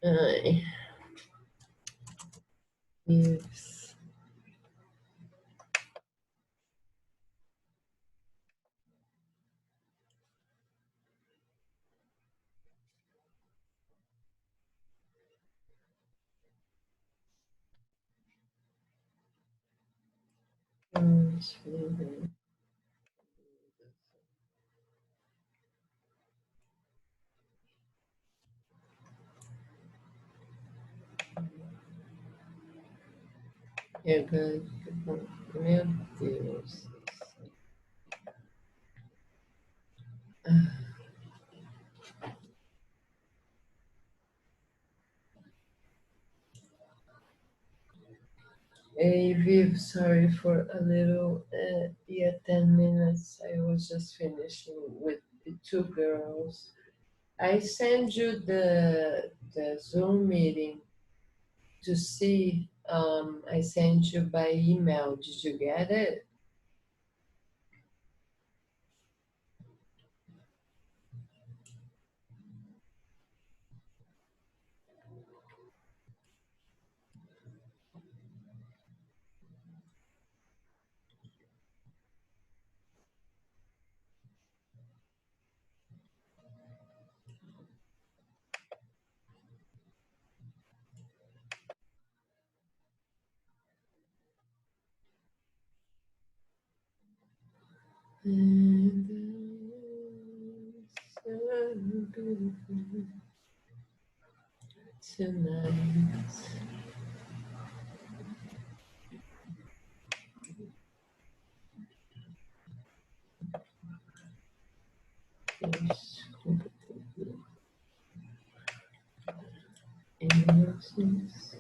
Ai, views. Meu Deus. Hey, Viv, sorry for a little, 10 minutes. I was just finishing with the two girls. I sent you the Zoom meeting to see. I sent you by email. Did you get it? And so beautiful tonight. Emotions.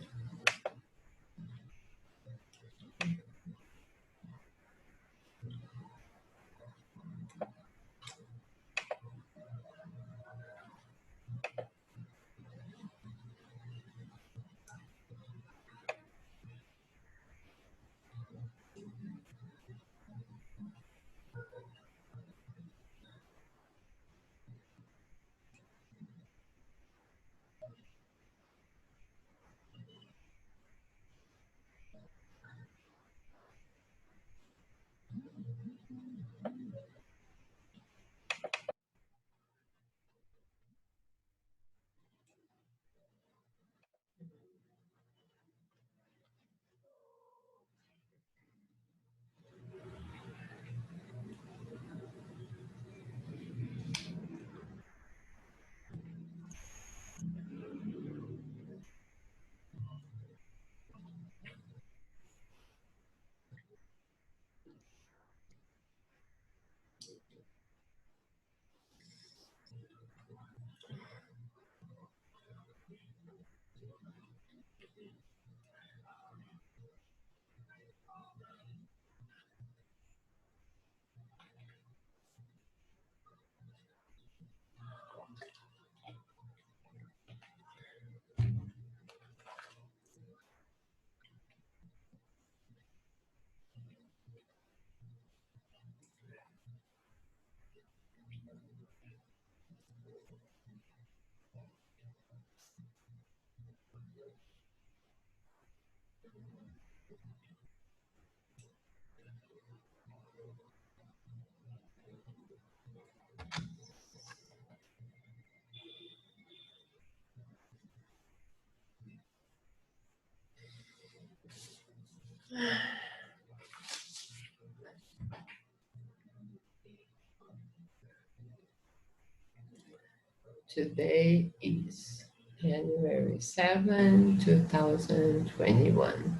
Today is January 7, 2021.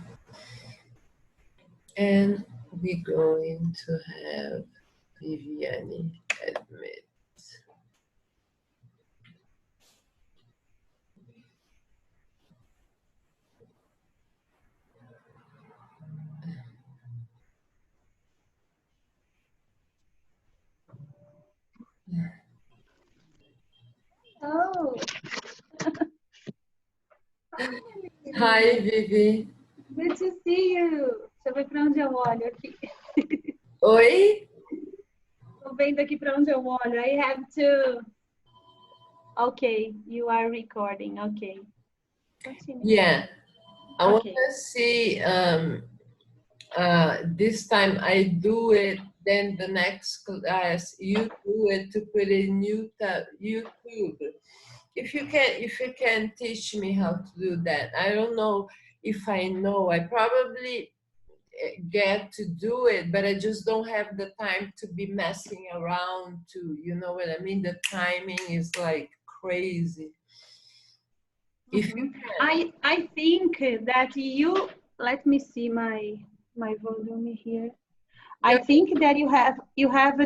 And we're going to have Viviane admit. Oh, Hi, Vivi. good to see you. Deixa eu ver para onde eu olho aqui. Oi? Tô vendo aqui para onde eu olho. I have to. Okay, you are recording. Okay. Continue. Yeah, I want Okay. to see this time I do it, then the next class you do it to put in YouTube. If you can teach me how to do that. I don't know if I know. I probably get to do it, but I just don't have the time to be messing around to, you know what I mean? The timing is like crazy. If you can. I think that you let me see my volume here. I Yeah. think that you have to have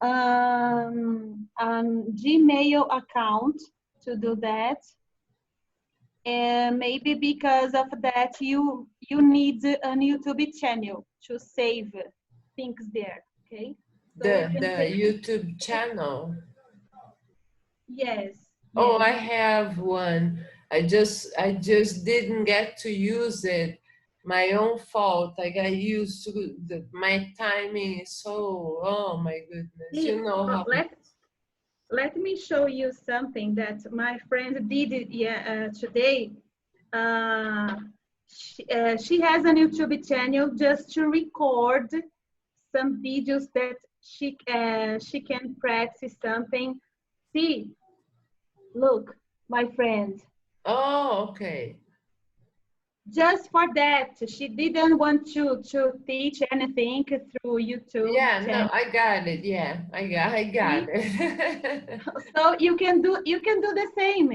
a Gmail account to do that. And maybe because of that you need a YouTube channel to save things there. Okay, so you can The take. YouTube channel. Yes, Oh, yes. I have one. I just didn't get to use it. My own fault. I got used to my timing is so, oh my goodness. See, You know how it let me show you something that my friend did today. uh, she has a YouTube channel just to record some videos that she can practice something. See, look, my friend, Oh, okay. just for that, she didn't want to teach anything through YouTube Yeah, no, channel. I got it. Yeah, I got See? it. So you can do the same.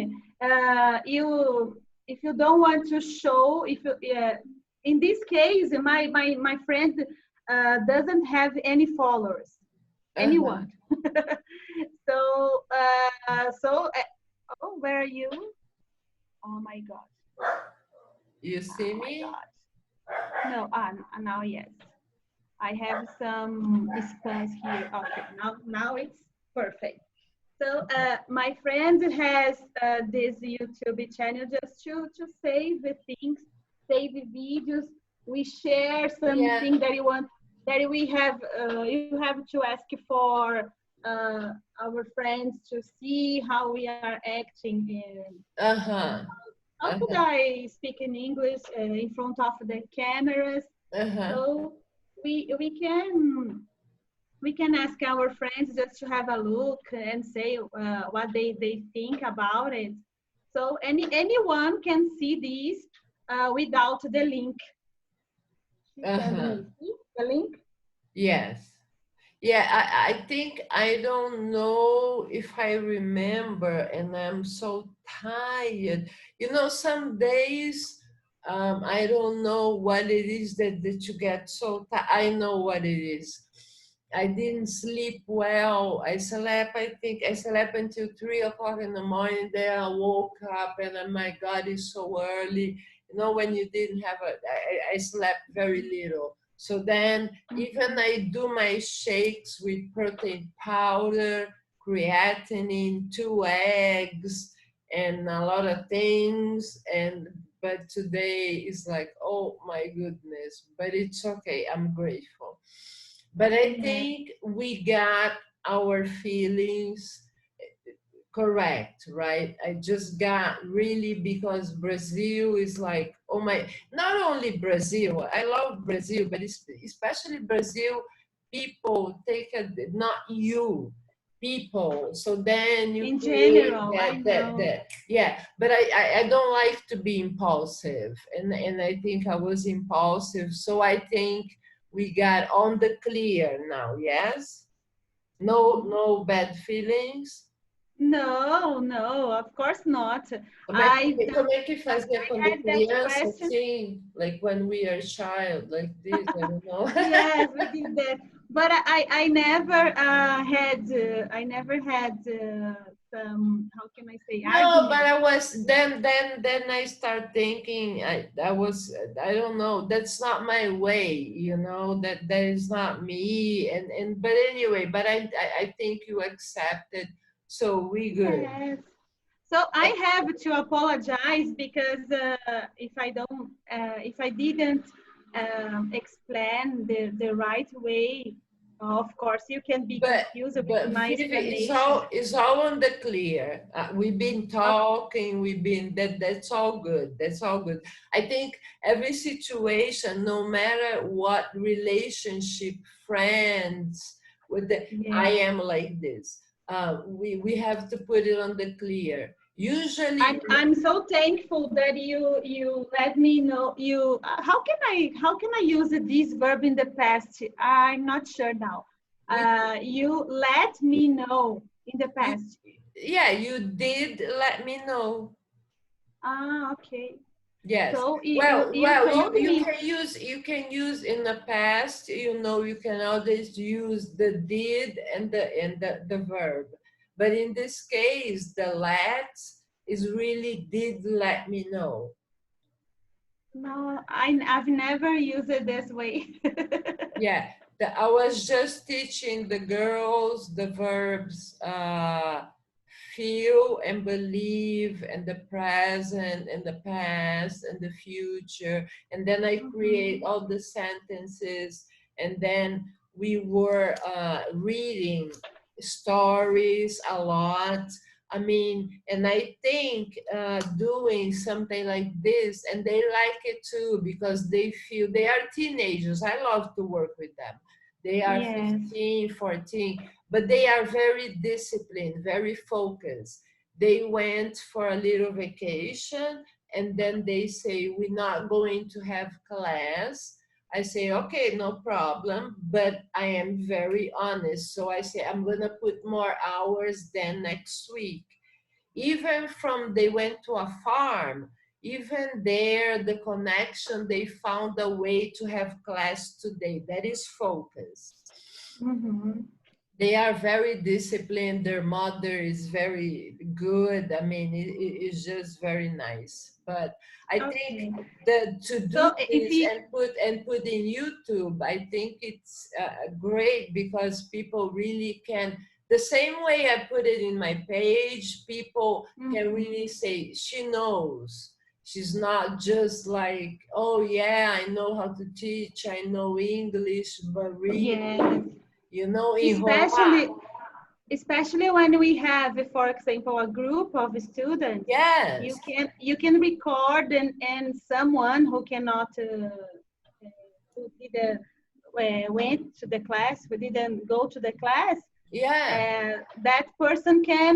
You if you don't want to show, if you in this case, my friend doesn't have any followers, Uh-huh. anyone. So oh, where are you? Oh my god. You Oh see my me? god. No, now yes. I have some spans here. Okay, now it's perfect. So my friend has this YouTube channel just to save the things, save the videos. We share Yeah. something that you want, that we have. You have to ask for our friends to see how we are acting. Uh, Uh-huh. how could Uh-huh. I speak in English in front of the cameras? Uh-huh. So we can ask our friends just to have a look and say what they think about it. So anyone can see this without the link. She sent Uh-huh. me. See the link? Yes. Yeah, I think I don't know if I remember, and I'm so tired. You know, some days I don't know what it is that you get so tired. I know what it is. I didn't sleep well. I think I slept until 3 o'clock in the morning. Then I woke up and my God, it's so early. You know, when you didn't have I slept very little. So then even Mhm. I do my shakes with protein powder, creatinine, 2 eggs, and a lot of things. But today is like, oh my goodness. But it's okay. I'm grateful. But I Yeah. think we got our feelings correct, right? I just got really because Brazil is like, oh my, not only Brazil, I love Brazil, but especially Brazil, people take a, not you, people. So then you In create general, I that, know. yeah, but I don't like to be impulsive. And I think I was impulsive. So I think we got on the clear now, yes? No bad feelings. No, no, of course not. I don't, Como é que fazia I quando had that criança, question. assim? Like when we are child, like this, I don't know. Yes, we did that. But I never I never had some, how can I say, No, but argument. I was then I start thinking I was I don't know, that's not my way, you know, that is not me, and but anyway, but I think you accepted, so we good. Yes. So I have to apologize because if I didn't explain the right way, of course you can be But confused with my Vivi, explanation. it's all on the clear. We've been Okay. talking. We've been that's all good. That's all good. I think every situation, no matter what relationship, friends, with the I Yes. am like this. We have to put it on the clear. Usually, I'm so thankful that you let me know you how can I use this verb in the past? I'm not sure now. you You let me know in the you past. yeah, you did let me know. Ah, okay. Yes. So you Well, told me. you can use in the past, you know, you can always use the did and the verb. But in this case, the let is really did let me know. No, I've never used it this way. Yeah. I was just teaching the girls the verbs feel and believe, and the present and the past and the future, and then I create Mhm. all the sentences, and then we were reading stories a lot. I mean, and I think doing something like this, and they like it too because they feel they are teenagers. I love to work with them. They are Yes. 15, 14, but they are very disciplined, very focused. They went for a little vacation, and then they say, we're not going to have class. I say, okay, no problem, but I am very honest. So I say, I'm going to put more hours than next week. Even from they went to a farm, even there, the connection, they found a way to have class today. That is focus. Mm-hmm. They are very disciplined. Their mother is very good. I mean, it's just very nice. But I think Okay. that to do So if this you, and put in YouTube, I think it's great because people really can. The same way I put it in my page, people can really mhm. say she knows. She's not just like, oh yeah, I know how to teach, I know English, but really, Yes, you know, enrolar. especially especially when we have, for example, a group of students, Yes, you can record and someone who cannot who didn't went to the class, who didn't go to the class, yeah. that person can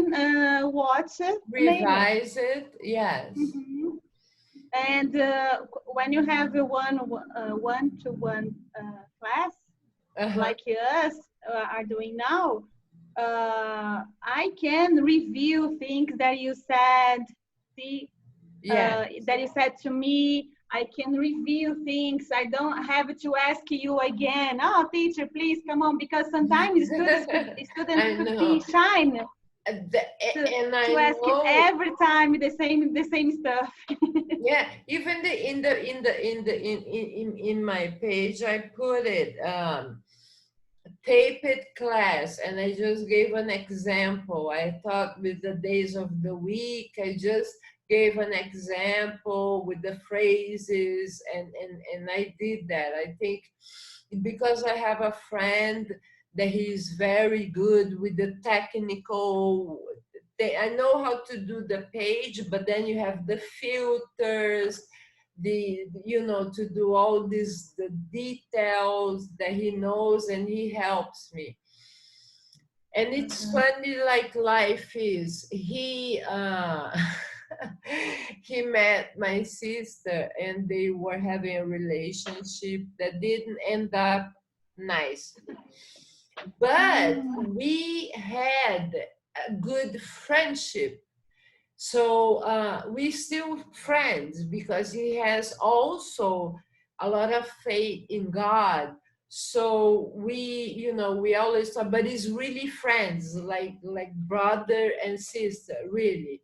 watch it later. Revise it. Yes. Mhm. And when you have a one-to-one class, Uh-huh. like us are doing now, I can review things that you said, see, Yeah. that you said to me. I can review things. I don't have to ask you again. Oh, teacher, please come on, because sometimes students I could be know. shy to And I to ask know. every time the same stuff. Yeah, even in my page, I put it tape it class, and I just gave an example. I thought with the days of the week, I just gave an example with the phrases, and I did that. I think because I have a friend that he's very good with the technical. I know how to do the page, but then you have the filters, the you know, to do all these the details that he knows, and he helps me. And it's Mhm. funny like life is. He he met my sister, and they were having a relationship that didn't end up nicely. but Mm-hmm. we had a good friendship. So we still friends because he has also a lot of faith in God. So we always talk, but it's really friends, like brother and sister, really.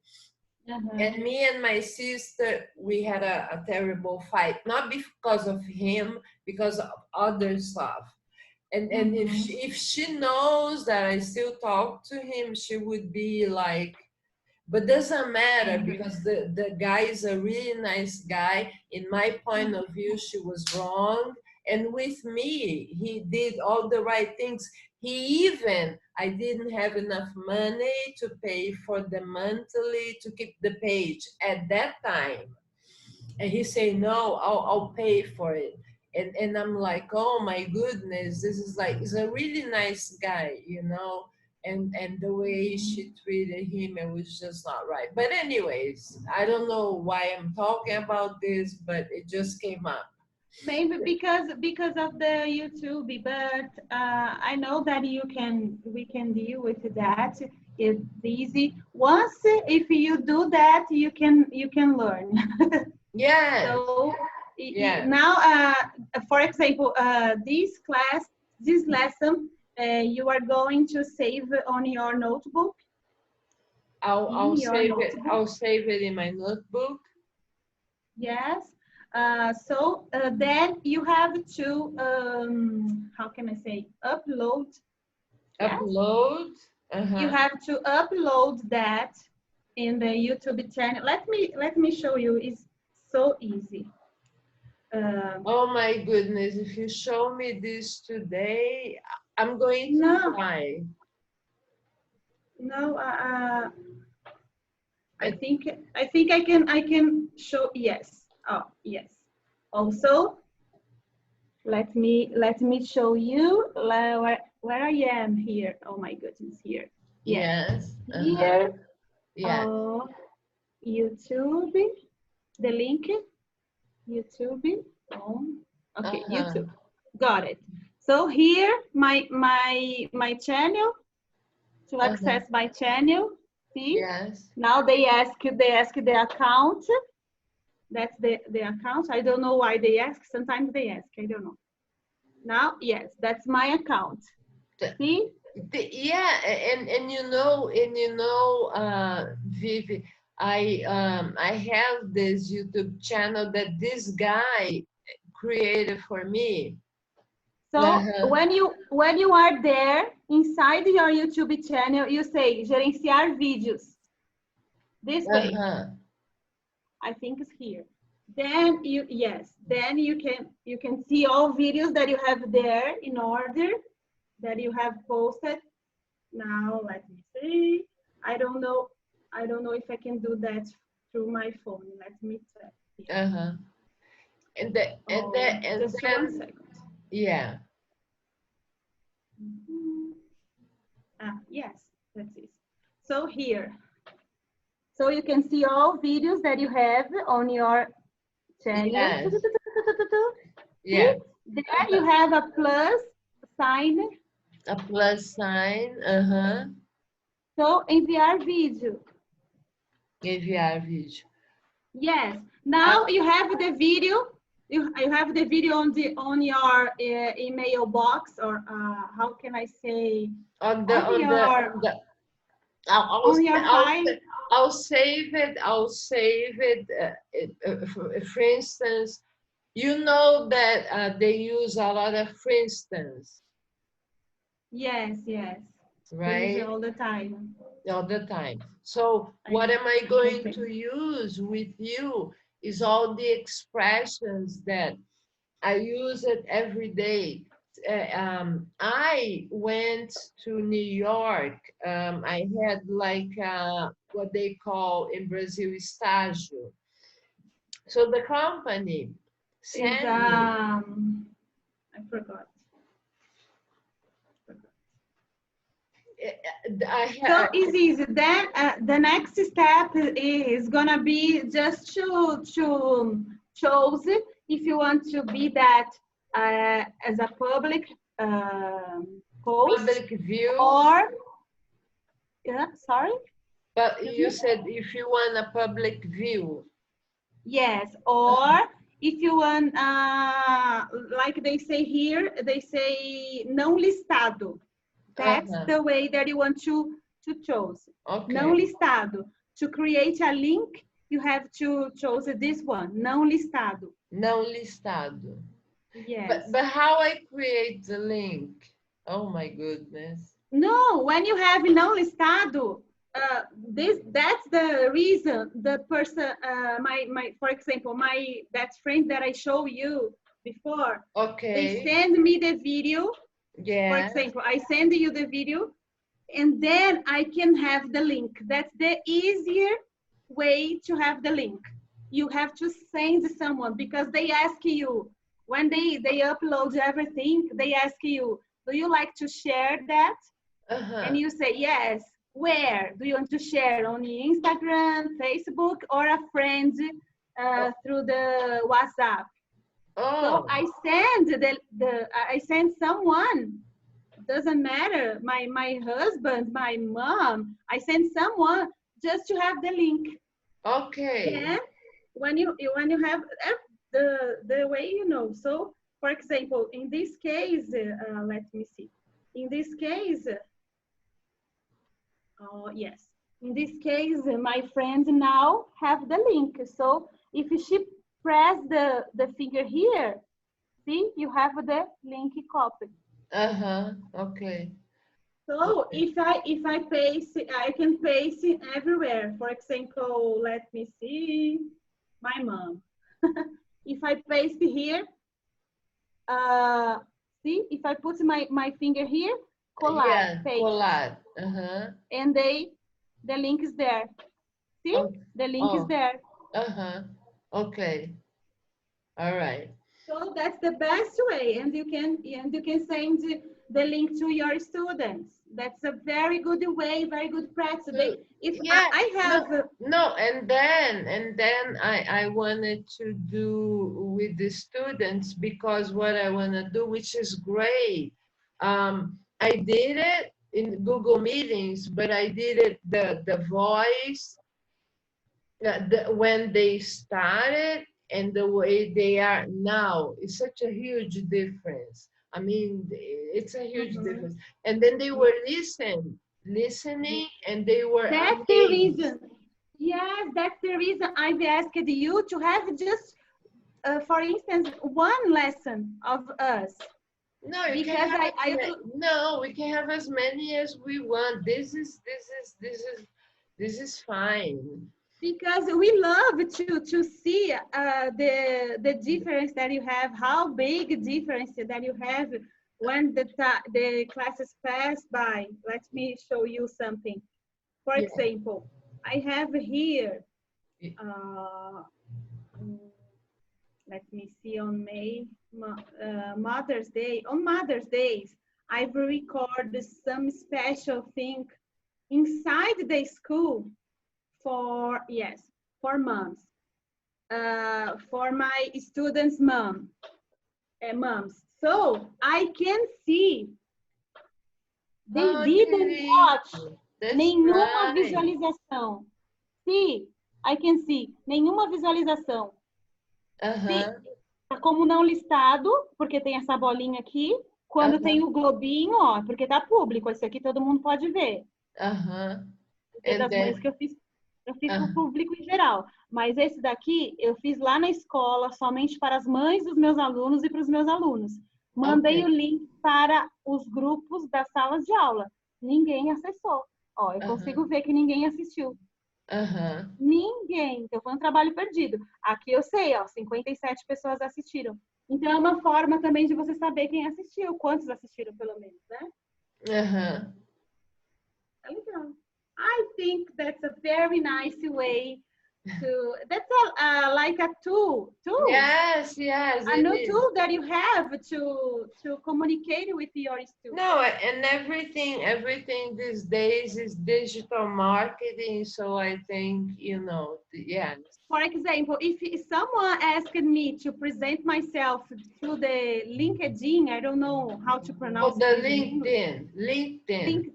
Uh-huh. And me and my sister, we had a terrible fight, not because of him, because of other stuff. And if Mm-hmm. she knows that I still talk to him, she would be like, but doesn't matter Angry. because the guy is a really nice guy. In my point of view, she was wrong. And with me, he did all the right things. I didn't have enough money to pay for the monthly to keep the page at that time. And he say, no, I'll pay for it. And I'm like, oh my goodness, this is like, he's a really nice guy. And the way she treated him, it was just not right. But anyways, I don't know why I'm talking about this, but it just came up. Maybe because of the YouTube, but I know that we can deal with that. It's easy. Once if you do that, you can learn. Yes, So yeah. now, for example, this lesson, you are going to save on your notebook. I'll In your save it. notebook, I'll save it in my notebook. yes. So then you have to, how can I say, upload. Yes, Upload. you Uh-huh. have to upload that in the YouTube channel. Let me show you. It's so easy. Uh, Oh my goodness, if you show me this today, I'm going to no, cry. no. I It, think I can show. Yes. Oh, yes. Also, let me show you where I am here. Oh my goodness, here. Yes. yes. Uh-huh. Here. Yeah. Oh, YouTube. The link. YouTube. Oh, okay. Uh-huh. YouTube. Got it. So here, my channel. To Uh-huh. access my channel, see. Yes. Now they ask the account. That's the account. I don't know why they ask. Sometimes they ask. I don't know. Now, yes, that's my account. The- See? yeah, Vivi, I have this YouTube channel that this guy created for me. So Uh-huh. when you are there inside your YouTube channel, you say gerenciar vídeos this way. Uh-huh. I think it's here. Then you can see all videos that you have there in order that you have posted. Now let me see. I don't know. I don't know if I can do that through my phone. Let me check here. Uh-huh. And Just one then second. yeah. Mhm. Yes, that's it. So here, so you can see all videos that you have on your channel. Yes. See, Yeah. there you Uh-huh. have a plus sign. A plus sign. Uh-huh. So enviar vídeo. AVR video. Yes. Uh, Now you have the video. You have the video on your email box, or how can I say, on the on on the your on the I'll on your file. I'll save it. I'll save it. For instance, you know that they use a lot of for instance, Yes, yes. They use it right? all the time. All the time. So what I am I I going think. to use with you is all the expressions that I use it every day. I went to New York. I had like what they call in Brazil estágio. So the company Is sent me. I forgot. I So had it's easy. Then the next step is gonna be just to choose if you want to be that as a public post, Public view. or yeah, sorry. But Excuse you me? said if you want a public view. Yes, or if you want, like they say here, they say não listado. That's Uh-huh. the way that you want to choose. Não Okay. listado. To create a link, you have to choose this one, não listado. Não listado. Yes. But how I create the link? Oh my goodness. No, when you have não listado, that's the reason the person, my for example, my that friend that I show you before, they Okay. send me the video. For Yes. example, I send you the video, and then I can have the link. That's the easier way to have the link. You have to send someone because they ask you when they upload everything. They ask you, do you like to share that? Uh-huh. And you say yes. Where do you want to share? On Instagram, Facebook, or a friend through the WhatsApp? So Oh. I send someone. Doesn't matter. My husband, my mom. I send someone just to have the link. Okay. Then when you have the way you know. So for example, in this case, let me see. In this case, oh, yes. In this case, my friend now have the link. So if she press the finger here, see, you have the link copied. Uh-huh. Okay. So if I paste, I can paste it everywhere. For example, let me see, my mom. If I paste here, see, if I put my finger here, colar, Yeah, paste, colar. Uh-huh. and the link is there. See, Oh, the link is oh. there. Uh-huh. Okay. All right. So that's the best way, and you can send the link to your students. That's a very good way, very good practice. They, if Yeah, I no, have, no, and then I wanted to do with the students because what I want to do, which is great. I did it in Google Meetings, but I did it the voice when they started and the way they are now is such a huge difference. I mean, it's a huge Mhm. difference. And then they were Yeah. listening, and they were That's the amazed. reason. Yes, that's the reason I've asked you to have just, for instance, one lesson of us. No, you can Because have I no, we can have as many as we want. This is fine. because we love to see the difference that you have, how big difference that you have when the classes pass by. Let me show you something. For Yeah. example, I have here, uh, mm, let me see, on Mother's Day. On Mother's Days, I've recorded some special thing inside the school for, yes, for moms, for my students' moms. So I can see they Oh, didn't watch querido, that's nenhuma nice. visualização. See, I can see nenhuma visualização. Uh-huh. See, tá como não listado, porque tem essa bolinha aqui. Quando tem Uh-huh. o globinho, ó, porque tá público, isso aqui todo mundo pode ver. Uh-huh. O Dia And das Mães then que eu fiz para uh, o público em geral. Mas esse daqui eu fiz lá na escola, somente para as mães dos meus alunos e para os meus alunos. Mandei okay. o link para os grupos das salas de aula. Ninguém acessou. Ó, eu consigo ver que ninguém assistiu. Uh-huh. Ninguém. Então foi um trabalho perdido. Aqui eu sei, ó, 57 pessoas assistiram. Então é uma forma também de você saber quem assistiu, quantos assistiram pelo menos, né? Uh-huh. É legal. I think that's a very nice way That's like a tool, Yes, yes, a it new is. tool that you have to communicate with your No, students. and everything these days is digital marketing. So I think, yes. For example, if someone asked me to present myself through the LinkedIn, I don't know how to Oh, pronounce the this in English. LinkedIn. Link,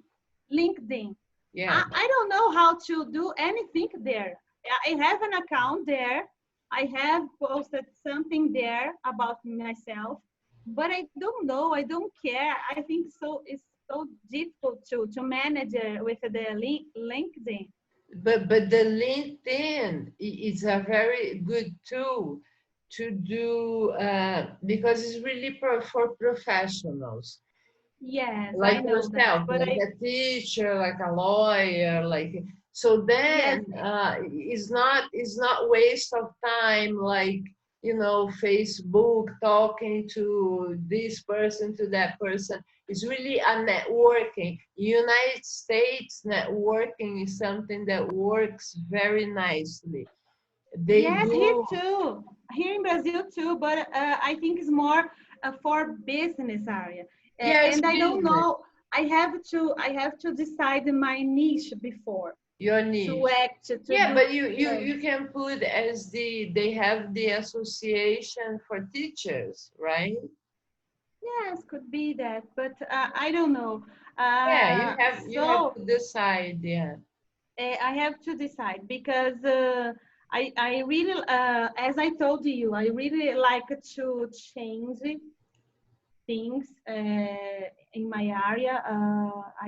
LinkedIn. Yeah. I don't know how to do anything there. I have an account there. I have posted something there about myself, but I don't know. I don't care. I think so. It's so difficult to manage with the LinkedIn. But the LinkedIn is a very good tool to do because it's really for professionals Yes, I like know that. yourself, But like I a teacher, like a lawyer, like so. yes, Then it's not waste of time, like Facebook talking to this person to that person. It's really a networking. United States networking is something that works very nicely. They yes, here do. too. Here in Brazil too, but I think it's more for business area. Yes, And I don't business, know. I have to decide my niche before your to niche. act to Yeah, do. but you Yes, you can put as they have the association for teachers, right? yes, could be that, but I don't know. Yeah, Uh, you have so to decide. Yeah. I have to decide because I really, as I told you, I really like to change things in my area.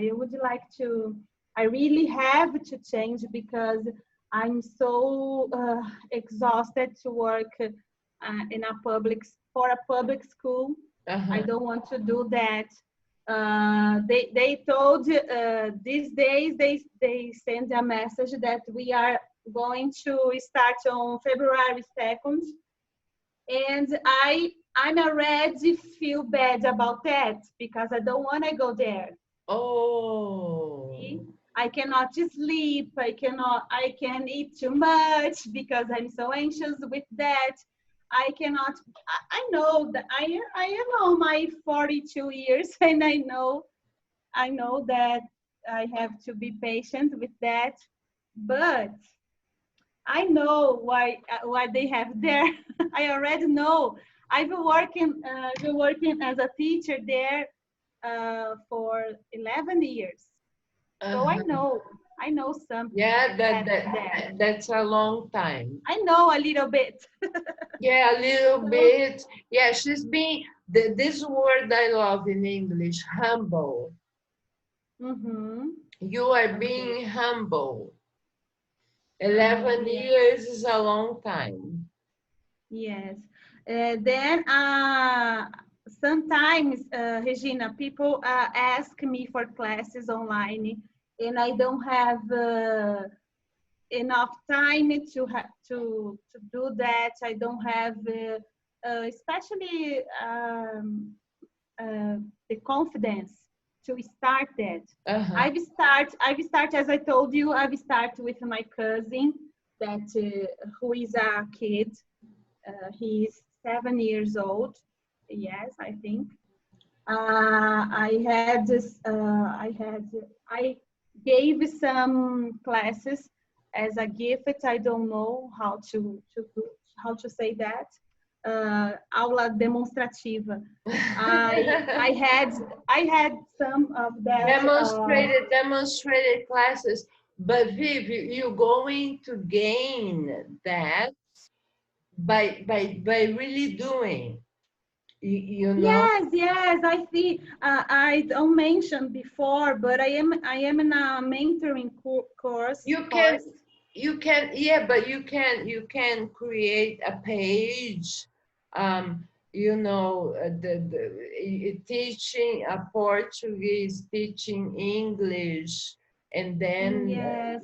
I would like to, I really have to change because I'm so exhausted to work for a public school. I Uh-huh. don't want to do that. They told these days they send a message that we are going to start on February 2nd, and I'm already feel bad about that because I don't want to go there. See? Oh. I cannot sleep. I can eat too much because I'm so anxious with that. I know that I am on my 42 years and I know that I have to be patient with that. But I know why they have there. I already know. I've been working as a teacher there for 11 years. So I Uh-huh. know I know something Yeah, that that, happened that there. that's a long time. I know a little bit. Yeah, a little So, bit. Yeah, she's being this word I love in English, humble. mm-hmm. You are Okay. being humble. 11 Yeah. years is a long time. Yes. Then sometimes, Regina, people ask me for classes online, and I don't have enough time to do that. I don't have, especially uh, the confidence to start that. Uh-huh. I've start as I told you. I've start with my cousin that who is a kid. He's 7 years old. Yes, I think. I had this. I gave some classes as a gift. I don't know how to say that. Aula demonstrativa. I had some of that. Demonstrated classes. But Viv, you're going to gain that by really doing. You know, Yes, yes, I see. I don't mention before, but I am in a mentoring course. you can yeah, but you can create a page, teaching a Portuguese, teaching English, and then Yes,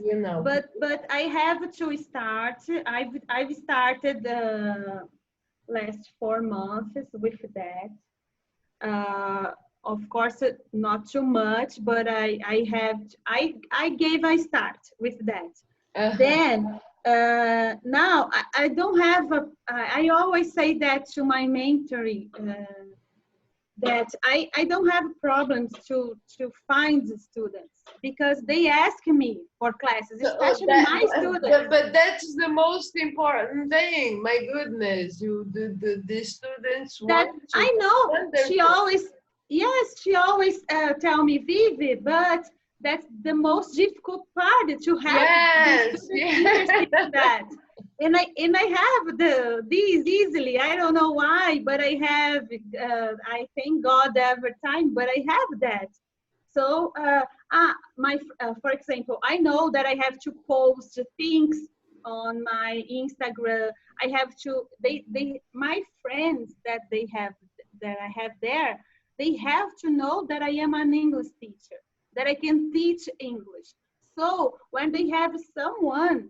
but I have to start. I've started the last 4 months with that. Uh, of course, not too much, but I gave a start with that. uh-huh. Then now I don't have I always say that to my mentoree, that I don't have problems to find the students because they ask me for classes, So especially that, my students. but that's the most important thing. My goodness, the students That want to. I That's know she wonderful. always, yes, she always tell me, Vivi, but that's the most difficult part, to have the Yes, students yeah. interested in that. And I have these easily. I don't know why, but I have. I thank God every time, but I have that. So for example, I know that I have to post things on my Instagram. I have to. My friends that I have there, they have to know that I am an English teacher, that I can teach English. So when they have someone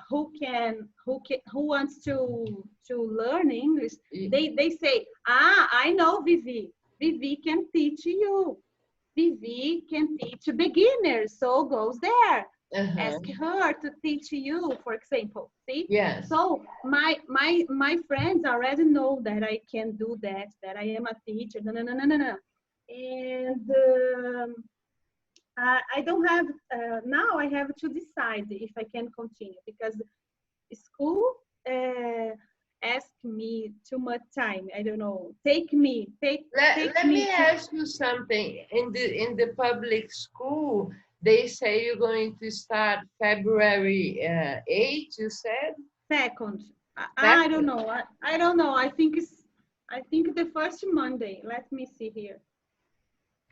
who wants to learn English, they say, I know Vivi. Vivi can teach you. Vivi can teach beginners, so goes there. Uh-huh. Ask her to teach you, for example. See? Yes. So my friends already know that I can do that, that I am a teacher. No, no, no, no, no, no. And I don't have now. I have to decide if I can continue because school uh, ask me too much time. I don't know. Take Let me me to ask you something. In the public school, they say you're going to start February 8th, you said? second. I don't Second. know. I don't know. I think the first Monday. Let me see here.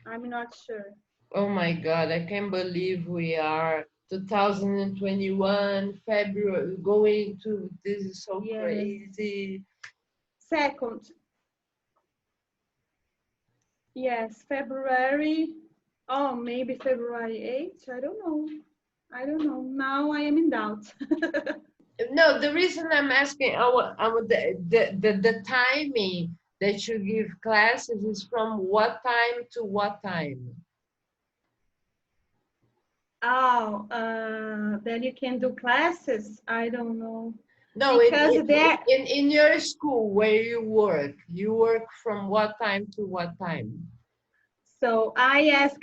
I'm not sure. Oh my God, I can't believe we are 2021, February, going to, this is so Yes, crazy. second. Yes, February. Oh, maybe February 8th. I don't know. I don't know. Now I am in doubt. No, the reason I'm asking, the timing that you give classes is from what time to what time? Oh, then you can do classes? I don't know. No, Because there, in your school where you work from what time to what time? so I asked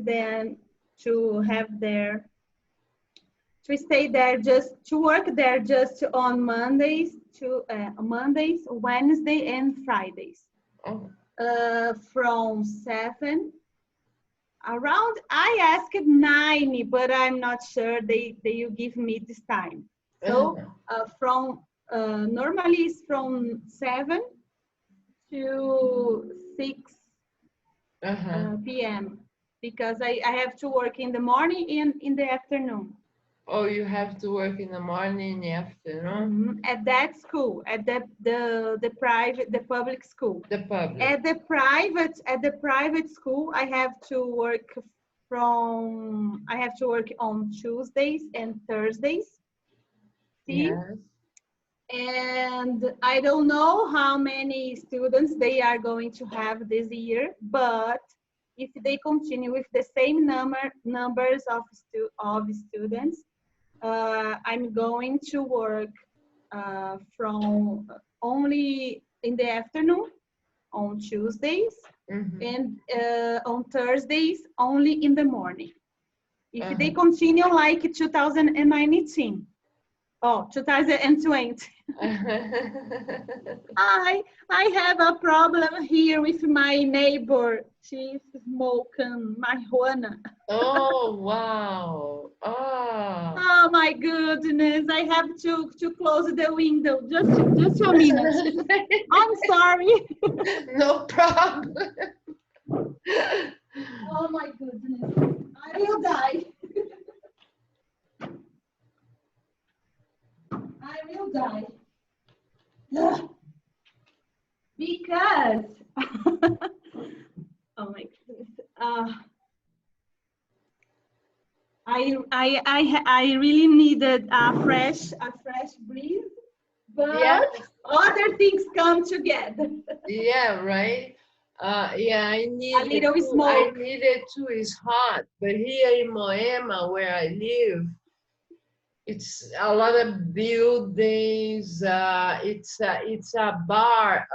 them to have their, to stay there, just to work there just on Mondays, Wednesday, and Fridays. Oh, From 7 around, I asked 9, but I'm not sure they will give me this time. So uh-huh, from normally it's from 7 to 6 uh-huh. p.m. because I have to work in the morning and in the afternoon. Oh, you have to work in the morning, in the afternoon? At that school, at the public school. The public. At the private school, I have to work on Tuesdays and Thursdays. See? Yes. And I don't know how many students they are going to have this year, but if they continue with the same numbers of students, I'm going to work from only in the afternoon on Tuesdays, Mm-hmm. and on Thursdays only in the morning. If they Uh-huh. continue like 2019, 2020. I have a problem here with my neighbor. She's smoking marijuana. Oh, wow. Oh. Oh my goodness! I have to close the window. Just a minute. I'm sorry. No problem. Oh my goodness! I will die. I will die. Because oh my goodness. I really needed a fresh breeze, Yeah, but other things come together. yeah, right. Yeah, I A need it little too. I smoke. need it too. It's hot, but here in Moema, where I live, It's a lot of buildings. It's a bar,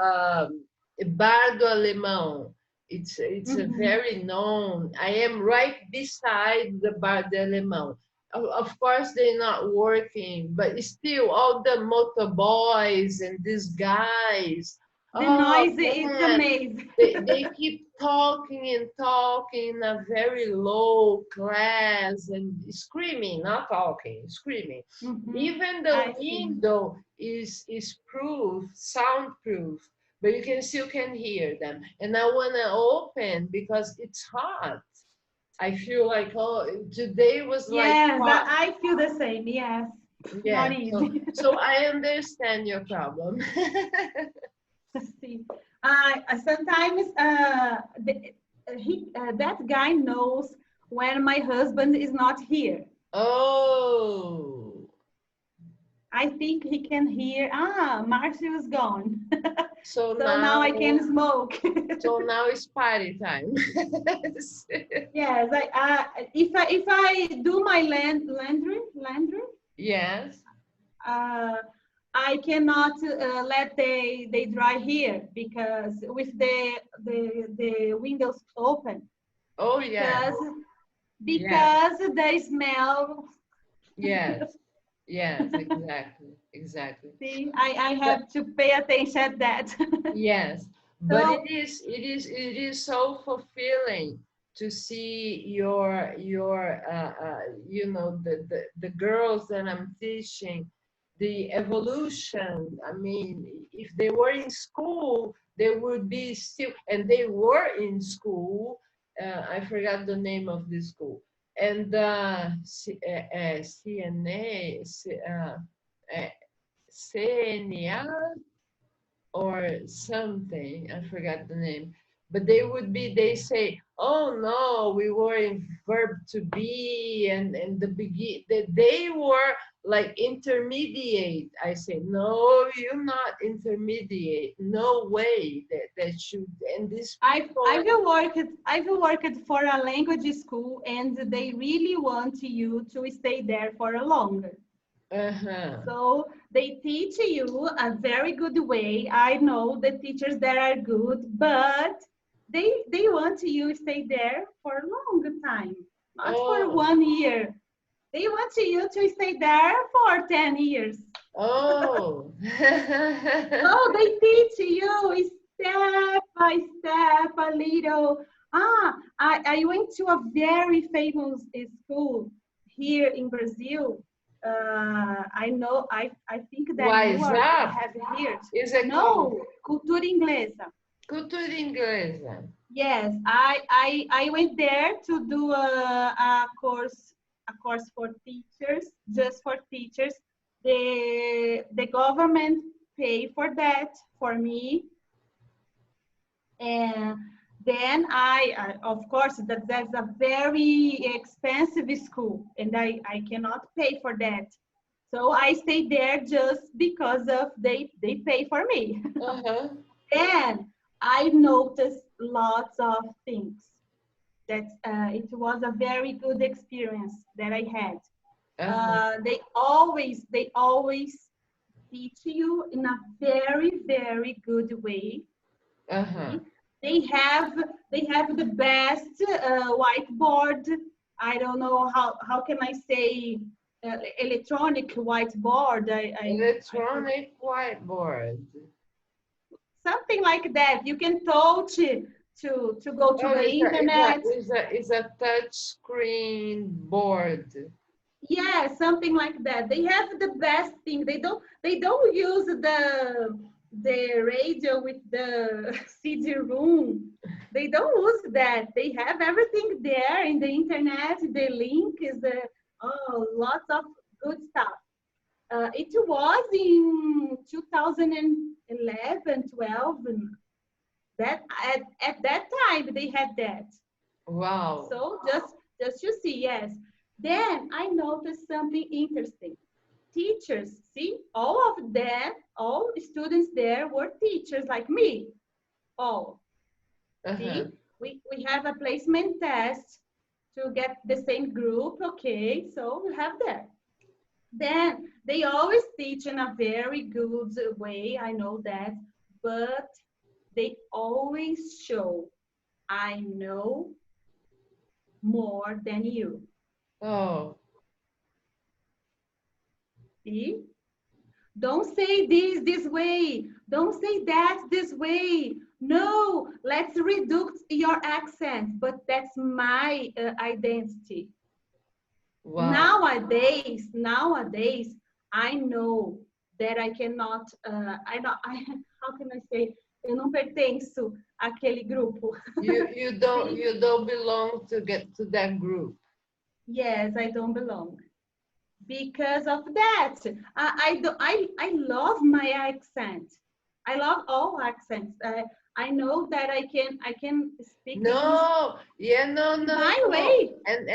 Bar do Alemão. It's a Mhm. very known. I am right beside the Bar do Alemão. Of course, they're not working, but still, all the motorboys and these guys. The Oh noise is man, amazing. they keep talking and talking in a very low class and screaming, not talking, screaming. Mhm. Even the I see. window is proof, soundproof, but you can still can hear them. And I wanna open because it's hot. I feel like, oh, today was like Yes, hot. I feel the same. Yes, Yeah, not so easy. so I understand your problem. See, sometimes that guy knows when my husband is not here. Oh, I think he can hear. Ah, Marcio is gone, so so now I now can smoke. so now it's party time. Yes, if I do my laundry, Yes. uh, I cannot let they dry here because with the windows open Oh, yes. because Yes. they smell. Yes. Yes. Exactly. Exactly. See, I But have to pay attention to that. yes, but So it is so fulfilling to see your the girls that I'm teaching, the evolution. I mean, if they were in school, they would be still, and they were in school. I forgot the name of the school, and CNA, uh, CNA or something. I forgot the name. But they say, oh no, we were in verb to be and the begin that they were like intermediate. I say, no, you're not intermediate. No way that should and these people. I've worked for a language school and they really want you to stay there for a longer. Uh-huh. So they teach you a very good way. I know the teachers that are good, but they want you to stay there for a long time, not for Oh, 1 year. They want you to stay there for 10 years. oh. Oh, they teach you step by step, a little. I went to a very famous school here in Brazil. I think that you Wise are up have heard. is it called? No, cultura inglesa. Cultura inglesa. Yes, I went there to do a course for teachers, just for teachers. The government pay for that for me, and then of course that's a very expensive school, and I cannot pay for that. So I stayed there just because of they pay for me. Uh-huh. Then I noticed lots of things that it was a very good experience that I had. Uh-huh. They always teach you in a very very good way. Uh-huh. See? They have they have the best whiteboard. I don't know how can I say electronic whiteboard. I forgot. Electronic whiteboard. Something like that. You can touch it to go to Oh, the internet. it's a touch screen board. Yeah, something like that. They have the best thing. They don't use the radio with the CD-ROM. They don't use that. They have everything there in the internet. The link is the lots of good stuff. It was in 2011, 12. That at that time they had that. Wow. So just you see, yes. Then I noticed something interesting. Teachers, see, all of them, all students there were teachers like me. All. Uh-huh. See, we have a placement test to get the same group. Okay, so we have that. Then they always teach in a very good way, I know that, but they always show, I know more than you. Oh, See? Don't say this way. Don't say that this way. No, let's reduce your accent, but that's my identity. wow. Nowadays, I know that I cannot, how can I say? Eu não pertenço àquele grupo. See? You don't belong to get to that group. Yes, I don't belong. Because of that. I love my accent. I love all accents. I know that I can speak English No, yeah, no, no, my no. way. And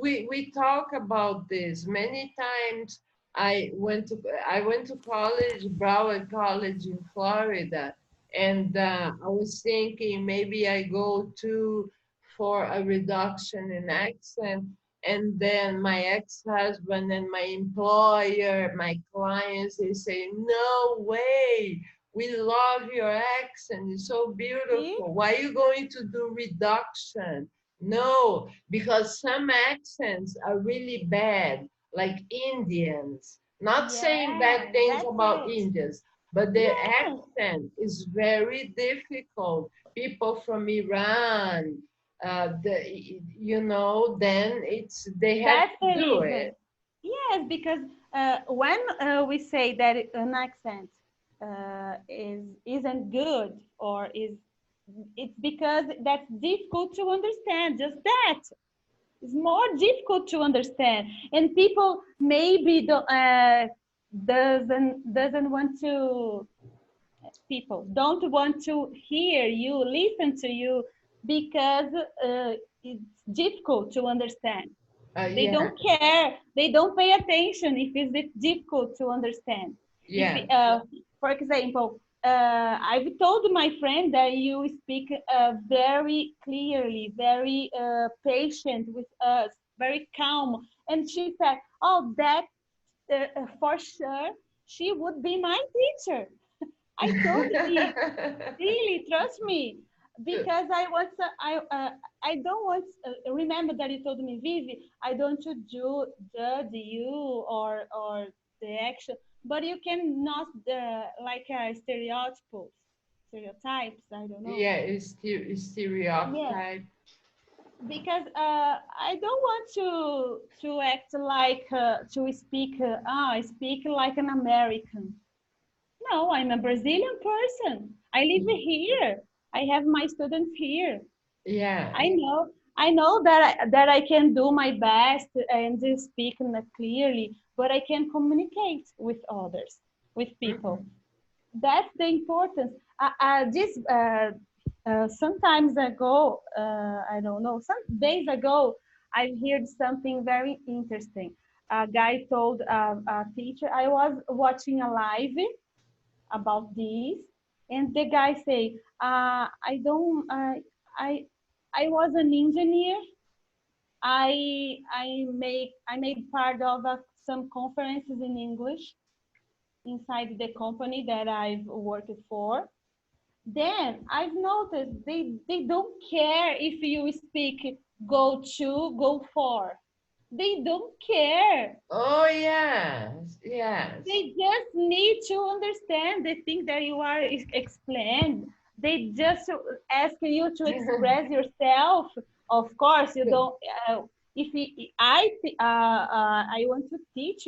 we talk about this many times. I went to college, Broward College in Florida, and I was thinking maybe I go to for a reduction in accent, and then my ex-husband and my employer, my clients, they say, no way, we love your accent. It's so See? beautiful. Why are you going to do reduction? No, because some accents are really bad, like Indians. Not saying bad Yes, things that's about it. Indians, but their Yes, accent is very difficult. People from Iran, then they have that's to the do it. reason. Yes, because when we say that an accent is isn't good or is it's because that's difficult to understand. Just that. It's more difficult to understand, and people maybe doesn't want to. People don't want to hear you, listen to you, because it's difficult to understand. They Yeah, don't care. They don't pay attention if it's difficult to understand. If, yeah, for example, I've told my friend that you speak very clearly, very patient with us, very calm, and she said, "Oh, that for sure she would be my teacher." I told it. Really, trust me, because I don't want. Remember that you told me, Vivi, I don't to judge you or the action, but you cannot like stereotypes. I don't know. yeah. It's Yeah, stereotype. because I don't want to act like to speak. I speak like an American. No, I'm a Brazilian person. I live here. I have my students here. Yeah. I know that I can do my best and speak clearly, but I can communicate with others, with people. Mhm. That's the importance. This sometimes ago, I don't know, some days ago, I heard something very interesting. A guy told a teacher, I was watching a live about this, and the guy say, I don't, I was an engineer. I made part of some conferences in English inside the company that I've worked for. Then I've noticed they don't care if you speak go to, go for. They don't care. Oh yes, yes. They just need to understand the thing that you are explained. They just ask you to express yourself. Of course, you don't. If I want to teach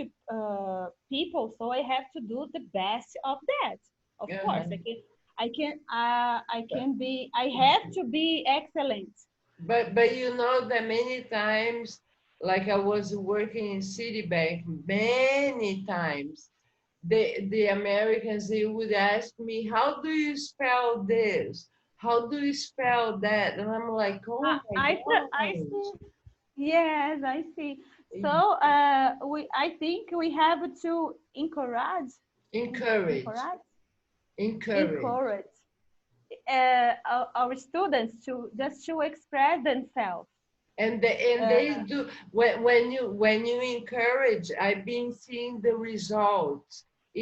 people, so I have to do the best of that. Of course, Uh-huh. I can be. I have to be excellent. But you know that many times, like I was working in Citibank many times, the Americans they would ask me, "How do you spell this? How do you spell that?" And I'm like, "Oh my I gosh!" see. Yes, I see. So I think we have to Encourage, encourage, encourage. encourage our students to just to express themselves. And Uh, they do when you encourage. I've been seeing the results.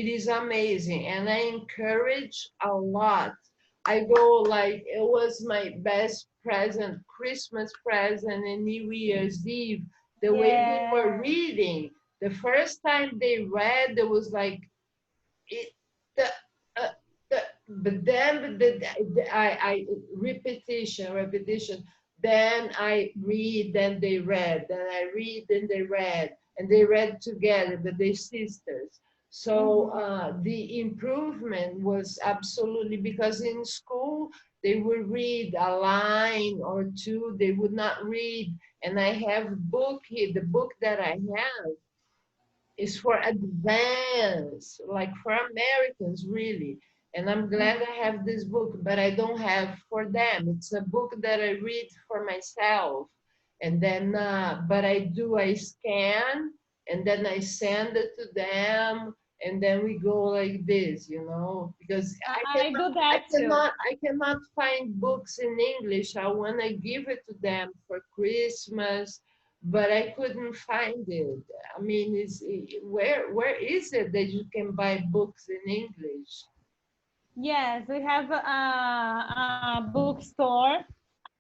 It is amazing, and I encourage a lot. I go like it was my best present, Christmas present, and New Year's Eve. The way they were yeah, reading. The first time they read, there was like it the, uh, the but then I repetition, then I read, then they read, then I read, then they read, and they read together, but they sisters. So mhm. the improvement was absolutely, because in school they would read a line or two, they would not read. And I have book here, the book that I have is for advanced, like for Americans, really. And I'm glad I have this book, but I don't have for them. It's a book that I read for myself. And then, but I scan and then I send it to them. And then we go like this, because I do that too. I cannot find books in English. I want to give it to them for Christmas, but I couldn't find it. I mean, where is it that you can buy books in English? Yes, we have a bookstore.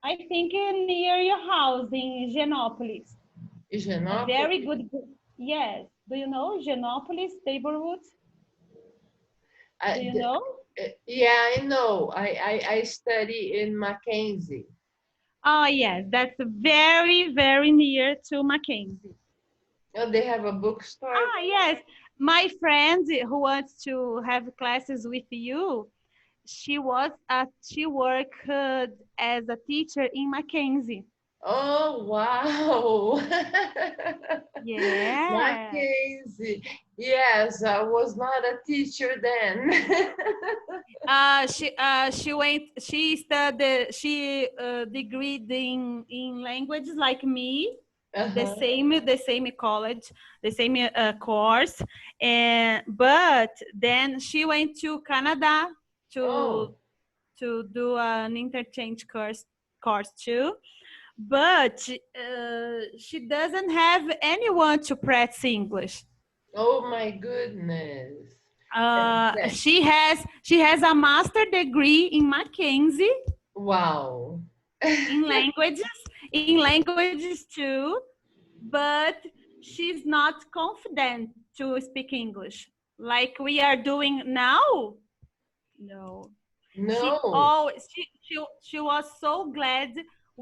I think near your house in Genópolis. A very Higienópolis? good book. Yes. Do you know Genópolis neighborhood? Do I, you the, know? yeah, I know. I study in Mackenzie. Oh, yes. That's very, very near to Mackenzie. Oh, they have a bookstore Ah, yes. My friend who wants to have classes with you, she worked as a teacher in Mackenzie. Oh, wow. Yeah. Mackenzie. Yes, I was not a teacher then. She degreed in languages like me, Uh-huh. the same college, the same course, and but then she went to Canada to Oh, do an interchange course too, but she doesn't have anyone to practice English. oh my goodness. That, She has a master degree in Mackenzie wow. in languages, too, but she's not confident to speak English like we are doing now. No, No. she was so glad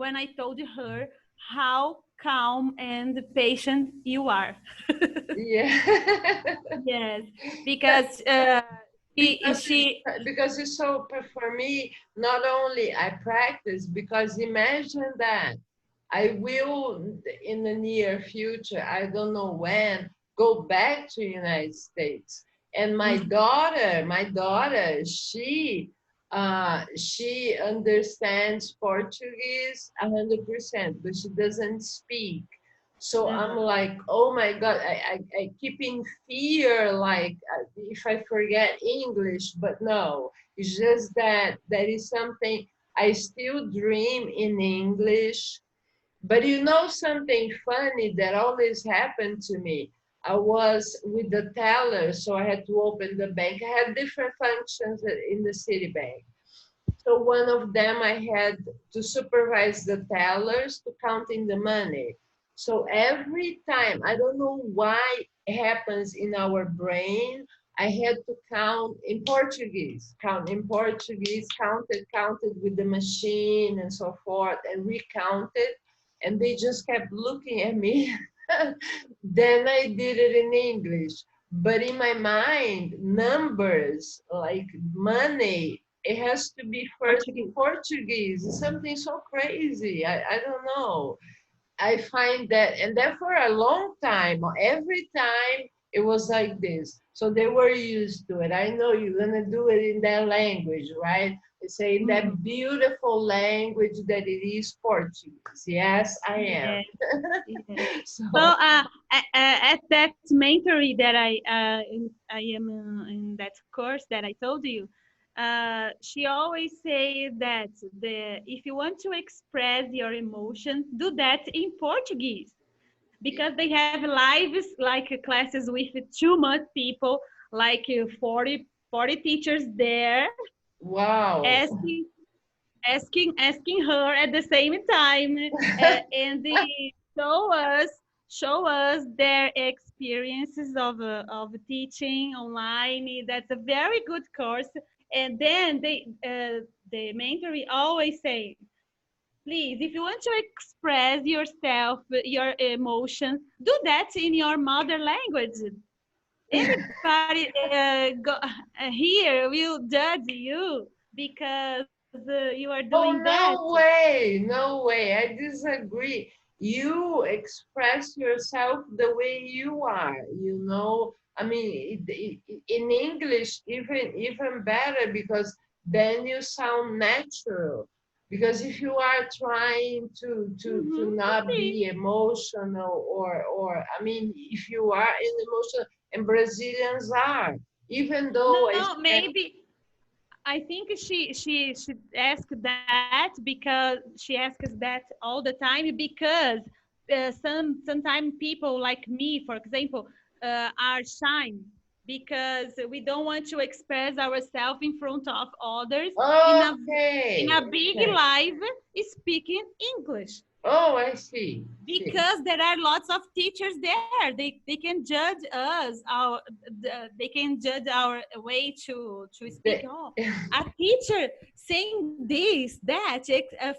when I told her how calm and patient you are. Yeah. Yes, But because because it's she because it's so for me, not only I practice, because imagine that I will in the near future, I don't know when, go back to United States. And my daughter, she understands Portuguese 100%, but she doesn't speak. So I'm uh-huh. like, oh my God, I keep in fear, like if I forget English, but no, it's just that that is something I still dream in English. But something funny that always happened to me. I was with the teller, so I had to open the bank. I had different functions in the Citibank. So one of them I had to supervise the tellers to counting the money. So every time, I don't know why it happens in our brain, I had to count in Portuguese, counted with the machine and so forth, and recounted. And they just kept looking at me. Then I did it in English. But in my mind, numbers like money, it has to be first in Portuguese. Portuguese. It's something so crazy. I don't know. I find that, and that for a long time, every time it was like this. So they were used to it. I know you're gonna do it in that language, right? They say in Mhm. that beautiful language that it is Portuguese. Yes, I am. Yes, yes. So So at that mentoring that I am in that course that I told you, she always say that if you want to express your emotion, do that in Portuguese, because they have lives like classes with too much people, like 40 teachers there Wow. asking her at the same time, and they show us their experiences of teaching online. That's a very good course. And then the mentor always say, please, if you want to express yourself, your emotions, do that in your mother language. Anybody here will judge you because you are doing Oh, that. no way. No way. I disagree. You express yourself the way you are, you know. I mean, in English, even better, because then you sound natural. Because if you are trying to not See? be emotional, or I mean, if you are in emotional, and Brazilians are, even though I No, said, maybe I think she should ask that because she asks that all the time because sometimes people like me, for example, are shy because we don't want to express ourselves in front of others in okay, a big okay. live speaking English, Oh, I see. See. because there are lots of teachers there. They can judge us our they can judge our way to speak. The, Oh, a teacher saying this that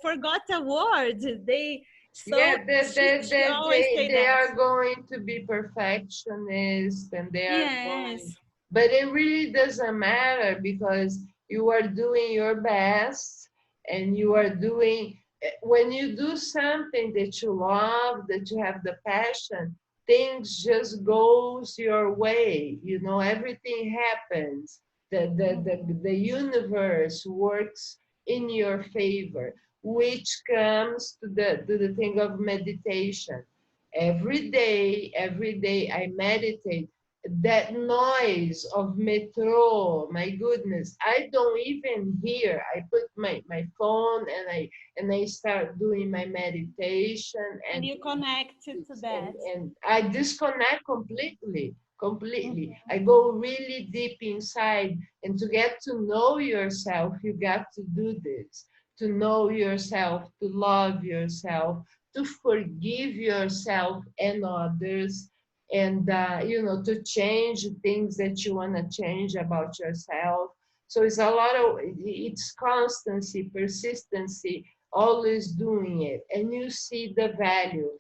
forgot a word. They yeah, so she always say they that. are going to be perfectionists, and they are going, Yes. but it really doesn't matter, because you are doing your best, and you are doing, when you do something that you love, that you have the passion, things just goes your way, you know, everything happens. The universe works in your favor, which comes to the thing of meditation. Every day I meditate. That noise of metro, my goodness, I don't even hear. I put my phone, and I start doing my meditation, And you connect to that. and I disconnect completely, completely. Mhm. I go really deep inside, and to get to know yourself, you got to do this. To know yourself, to love yourself, to forgive yourself and others, and you know, to change things that you want to change about yourself. So it's a lot of, it's constancy, persistency, always doing it, and you see the value.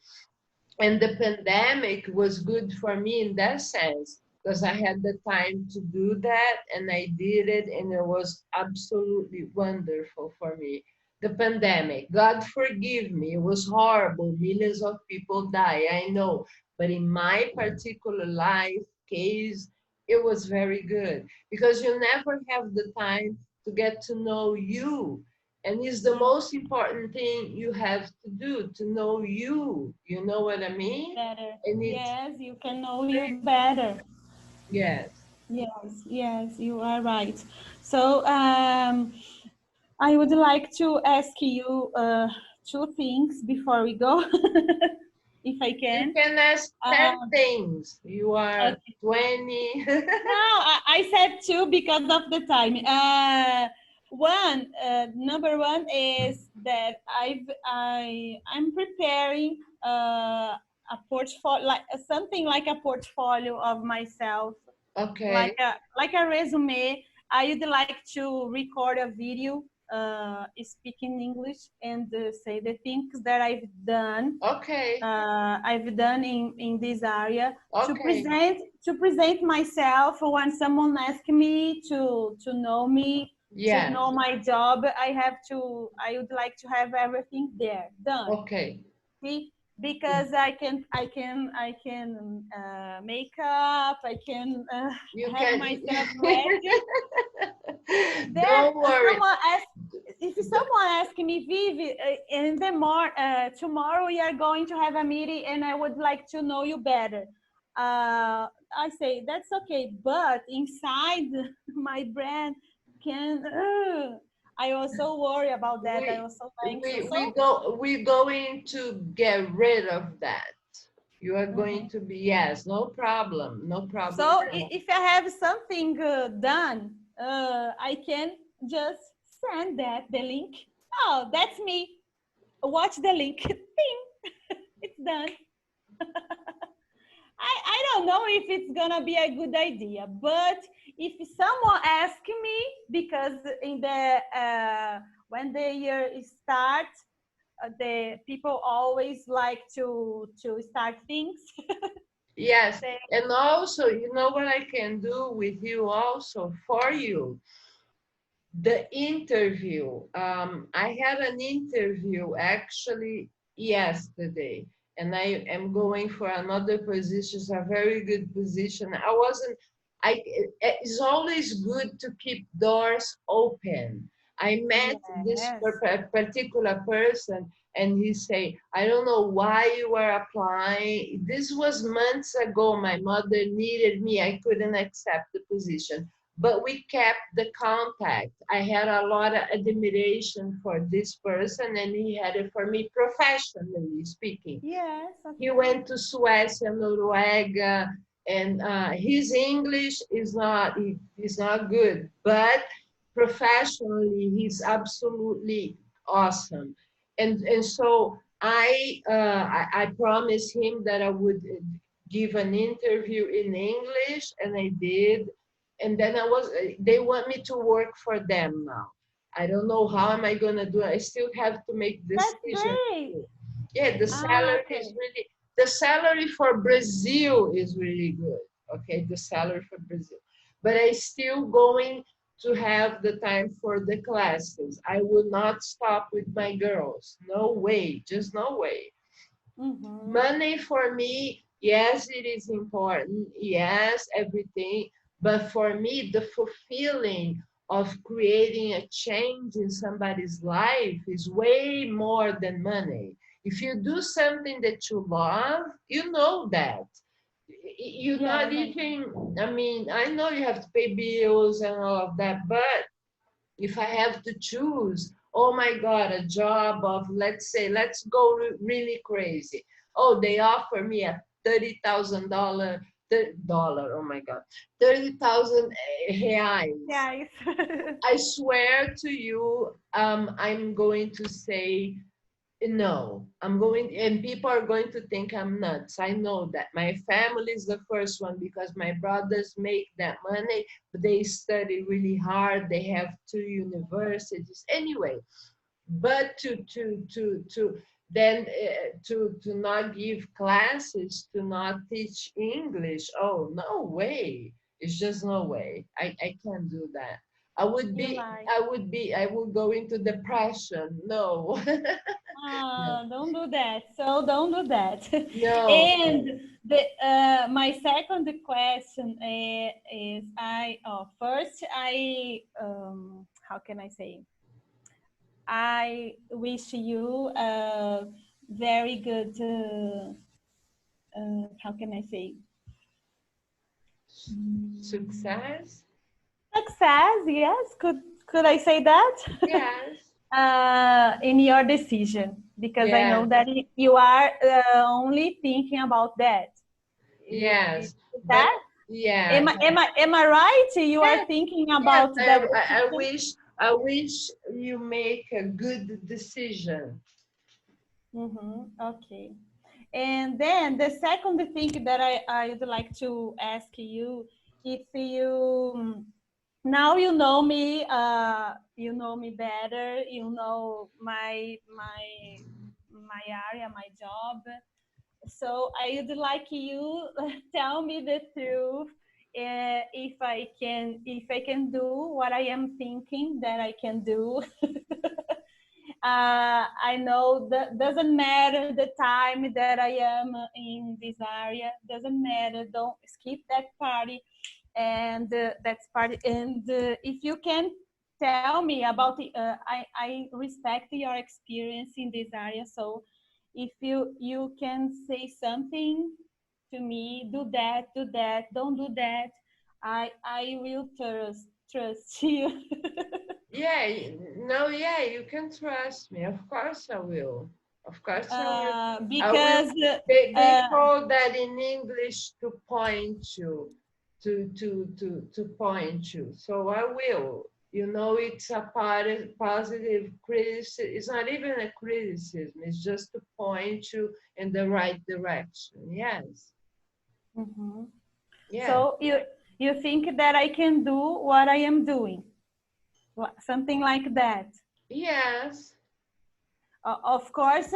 And the pandemic was good for me in that sense, because I had the time to do that, and I did it, and it was absolutely wonderful for me. The pandemic, God forgive me, it was horrible. Millions of people die, I know. But in my particular life case, it was very good, because you never have the time to get to know you, and it's the most important thing you have to do, to know you. You know what I mean? Better. And it's Yes, you can know you better. yes. Yes, yes, you are right. So, I would like to ask you two things before we go, if I You can. can ask 10 Um, things. You are okay. 20. No, I said two because of the time. Number one is that I'm preparing a portfolio, like something like a portfolio of myself, Okay. like a resume. I would like to record a video, speaking English, and say the things that Okay. I've done in this area Okay. to present myself when someone asks me to know Yes. my job. I would like to have everything there done. Okay. See, because I can make up. I can You have can. myself ready. Then Don't worry. if someone asks me, Vivi, in the tomorrow we are going to have a meeting, and I would like to know you better. I say that's okay, but inside my brain, can. I was so worried about that. I We was so anxious. So, we're going to get rid of that. You are going mhm. to be, yes, no problem, no problem So at all. if I have something done, I can just send that the link. Oh, that's me. Watch the link. Ping. It's done. I don't know if it's gonna be a good idea, but if someone asks me, because in the when the year starts, the people always like to start things. Yes, Say, and also, you know what I can do with you also for you? The interview. I had an interview actually yesterday, and I am going for another position. It's a very good position. I wasn't. I. It's always good to keep doors open. I met this yes, particular person, and he say, "I don't know why you were applying. This was months ago. My mother needed me. I couldn't accept the position." But we kept the contact. I had a lot of admiration for this person, and he had it for me professionally speaking. yes, He okay, went to Suécia, Noruega, and his English is not good, but professionally he's absolutely awesome. And so I promised him that I would give an interview in English, and I did. And then they want me to work for them now. I don't know how am I gonna do it. I still have to make that's decisions. great. Yeah, Ah, okay. the salary for Brazil is really good. Okay, the salary for Brazil. But I still going to have the time for the classes. I will not stop with my girls. No way, just no way. Mm-hmm. Money for me, yes, it is important. Yes, everything. But for me, the fulfilling of creating a change in somebody's life is way more than money. If you do something that you love, you know that. You're not Yes, I even, I mean, I know you have to pay bills and all of that, but if I have to choose, oh my God, a job of, let's say, let's go really crazy. Oh, they offer me a $30,000, oh my God, 30,000 reais. yes. I swear to you, I'm going to say no. I'm going, and people are going to think I'm nuts. I know that. My family is the first one because my brothers make that money, but they study really hard. They have two universities. Anyway, but to then to not give classes, to not teach English, oh no way, it's just no way. I can't do that. i would You be like. I would go into depression. No. No, Don't do that. So don't do that. no, no. And the my second question is I first I how can I say? I wish you a very good how can I say? Success. Success. Yes, could I say that? Yes, In your decision, because I know yes, that you are only thinking about that. yes, Is but that? yeah, yeah, Am I right? You are yes, thinking yes. about that I decision? wish, I wish you make a good decision. Mm-hmm. Okay. And then the second thing that I would like to ask you, if you now you know me better, you know my area, my job. So I would like you tell me the truth. If I can do what I am thinking that I can do. I know that doesn't matter the time that I am in this area. Doesn't matter. Don't skip that party, and that's party. And if you can tell me about the, I respect your experience in this area. So if you can say something to me, do that, don't do that. I will trust. trust you. Yeah, no, yeah, you can trust me. Of course I will. Of course I will. I will. Because They uh, call that in English to point you, to point you. So I will. You know, it's a positive criticism. It's not even a criticism. It's just to point you in the right direction. Yes. mhm. Yeah. So you think that I can do what I am doing, something like that. Yes. Of course,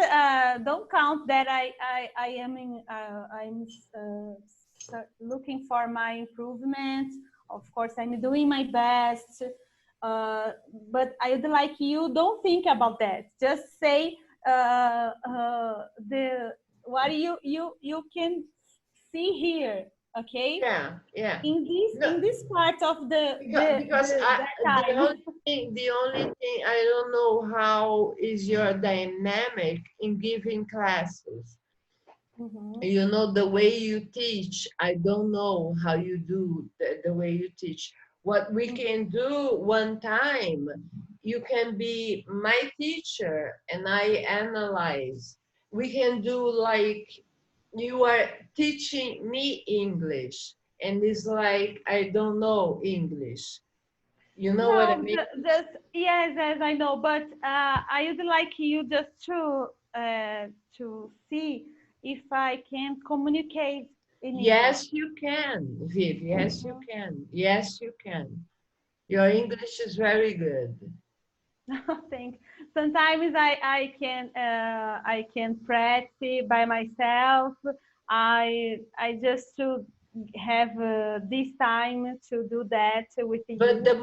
don't count that I am looking for my improvement. Of course, I'm doing my best, uh, but I would like you don't think about that. Just say the what you can see here, okay? Yeah. Yeah. In this No. part of Because that the time. only thing I don't know how is your dynamic in giving classes. Mhm. You know, the way you teach, I don't know how you do the way you teach. What we can do one time, you can be my teacher and I analyze. We can do like you are teaching me English and it's like I don't know English. You know what I No, mean? just yes, as I know, but I would like you just to see if I can communicate in English. Yes, you can, Viv. Yes, you Mhm. can. Yes, you can. Your English is very good. Think sometimes I can practice by myself. I just to have this time to do that with But you. the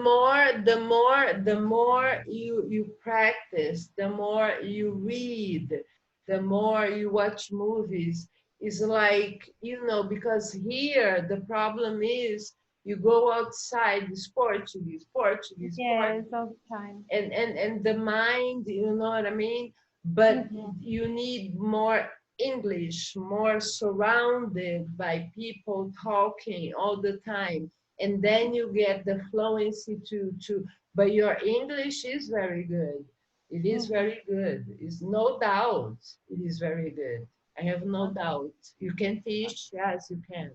more you practice, the more you read, the more you watch movies. It's like, you know, because here the problem is you go outside, it's Portuguese, Portuguese, Yes, Portuguese. all the time. And the mind, you know what I mean, but Mhm. you need more English, more surrounded by people talking all the time, and then you get the fluency to but your English is very good. It is Mhm. very good. It's no doubt. It is very good. I have no doubt. You can teach. Yes, you can.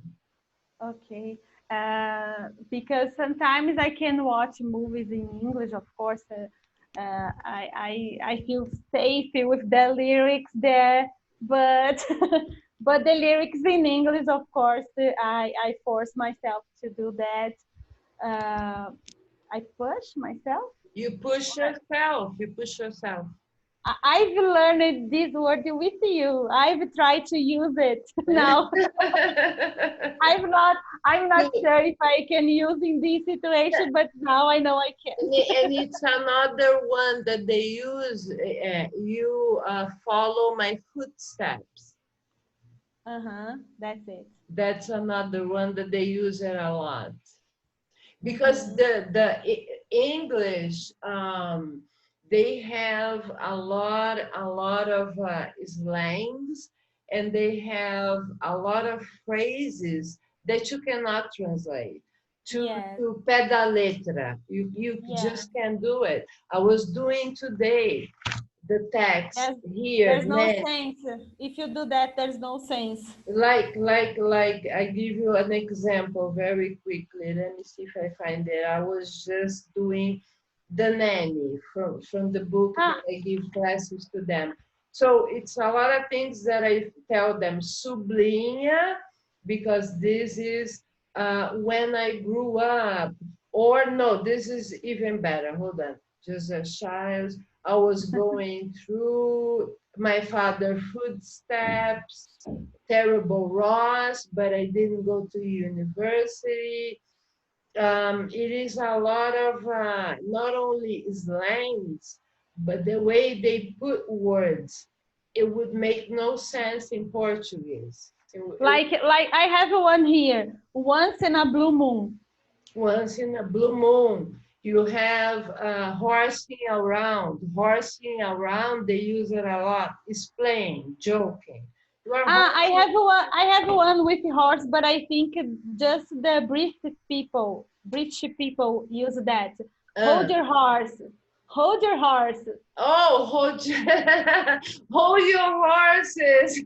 Okay. Because sometimes I can watch movies in English, of course. I feel safe with the lyrics there, but but the lyrics in English, of course, I force myself to do that. Uh, I push myself. You push yourself. You push yourself. I've learned this word with you. I've tried to use it now. I'm not I'm not You- sure if I can use in this situation, but now I know I can. and it's another one that they use. You follow my footsteps. Uh-huh. That's it. That's another one that they use it a lot because Mm-hmm. the English, they have a lot of slangs, and they have a lot of phrases that you cannot translate Yes. to pé da letra. You Yeah. just can't do it. I was doing today the text There's here, there's no net, sense. If you do that, there's no sense. like I give you an example very quickly. Let me see if I find it. I was just doing the nanny from the book that Ah, I give classes to them. So it's a lot of things that I tell them sublinha, because this is when I grew up. Or no, this is even better. Hold on. Just a child. I was going through my father's footsteps, terrible Ross, but I didn't go to university. It is a lot of not only slangs, but the way they put words. It would make no sense in Portuguese. like I have one here. Once in a blue moon. Once in a blue moon, you have horsing around. They use it a lot. It's playing, joking. You are Ah, horsing. I have one with horse, but I think just the British people. British people use that. Hold Uh, your horse. Hold your horse. oh, hold your horses.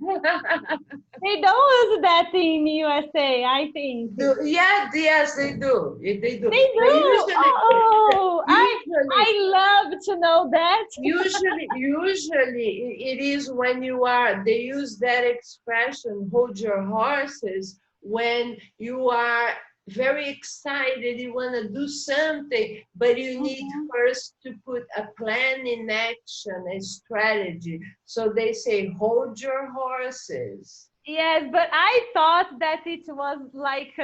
They don't use that in USA, I think. Yeah, yes, they do. They do. They But do. Oh, I usually, love to know that. usually it is when you are. They use that expression, "hold your horses," when you are very excited. You want to do something, but you need Mhm. first to put a plan in action, a strategy. So they say, "Hold your horses." Yes, but I thought that it was like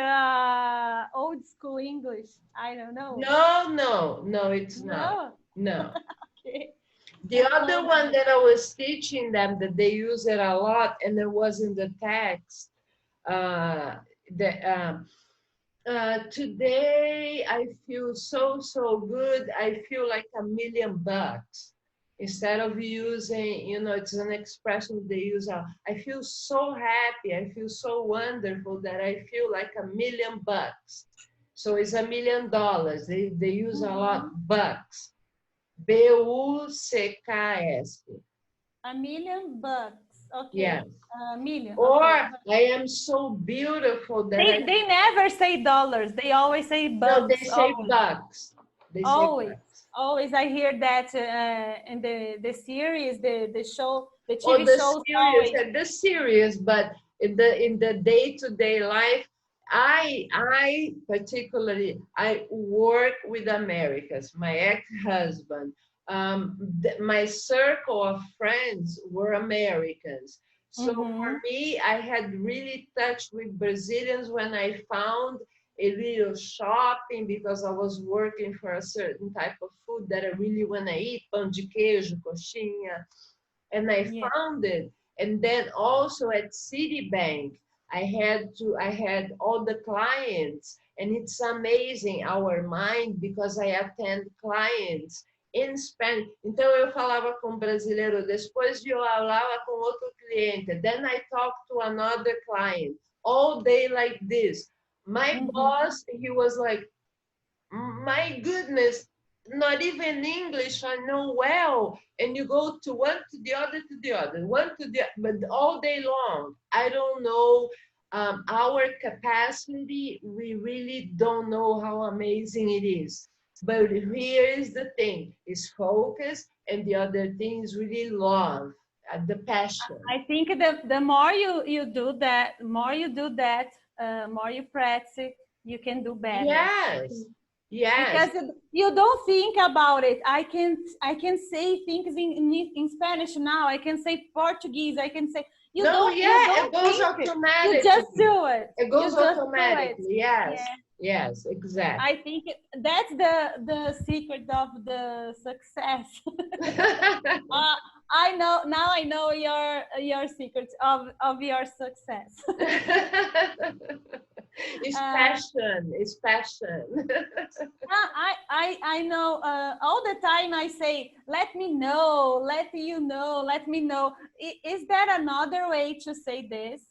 old school English. I don't know. No, no, no, it's not. No. No. Okay. The I other love one that. that I was teaching them that they use it a lot, and it was in the text. Uh, the, Today I feel so good. I feel like $1,000,000. Instead of using, it's an expression they use. I feel so happy. I feel so wonderful that I feel like $1,000,000. So it's $1,000,000. They use a lot Mhm. bucks. Bucks. $1,000,000. Yes. Okay. A million. Or Okay. I am so beautiful that I They never say dollars. They always say no, they bugs. say Always. bucks. They say Always. bucks. Always. I hear that in the series, the show, the Or TV the shows. serious Always. and the serious, but in the day-to-day life, I particularly I work with Americans. My ex-husband, my circle of friends were Americans. So for Mm-hmm. me, I had really touched with Brazilians when I found a little shopping because I was working for a certain type of food that I really want to eat, pão de queijo, coxinha, and I Yeah. found it. And then also at Citibank, I had all the clients, and it's amazing our mind because I attend clients in Spanish. Então eu falava com um brasileiro, depois de eu falava com outro cliente, then I talk to another client all day like this. My Mm-hmm. boss, he was like, my goodness, not even English I know well. And you go to one to the other, one to the but all day long. I don't know our capacity. We really don't know how amazing it is. But here is the thing: is focus, and the other thing is really love, the passion. I think the more you do that, more you practice, you can do better. Yes, yes. Because you don't think about it. I can say things in Spanish now. I can say Portuguese. I can say No, you yeah, it don't goes think it. You just automatically. do it. It You goes just do it. automatically. Yes, Yeah. yes, exactly. I think that's the secret of the success. uh, I know now. I know your secret of your success. It's uh, passion. It's passion. I know all the time I say, let me know, let you know, let me know. Is there another way to say this?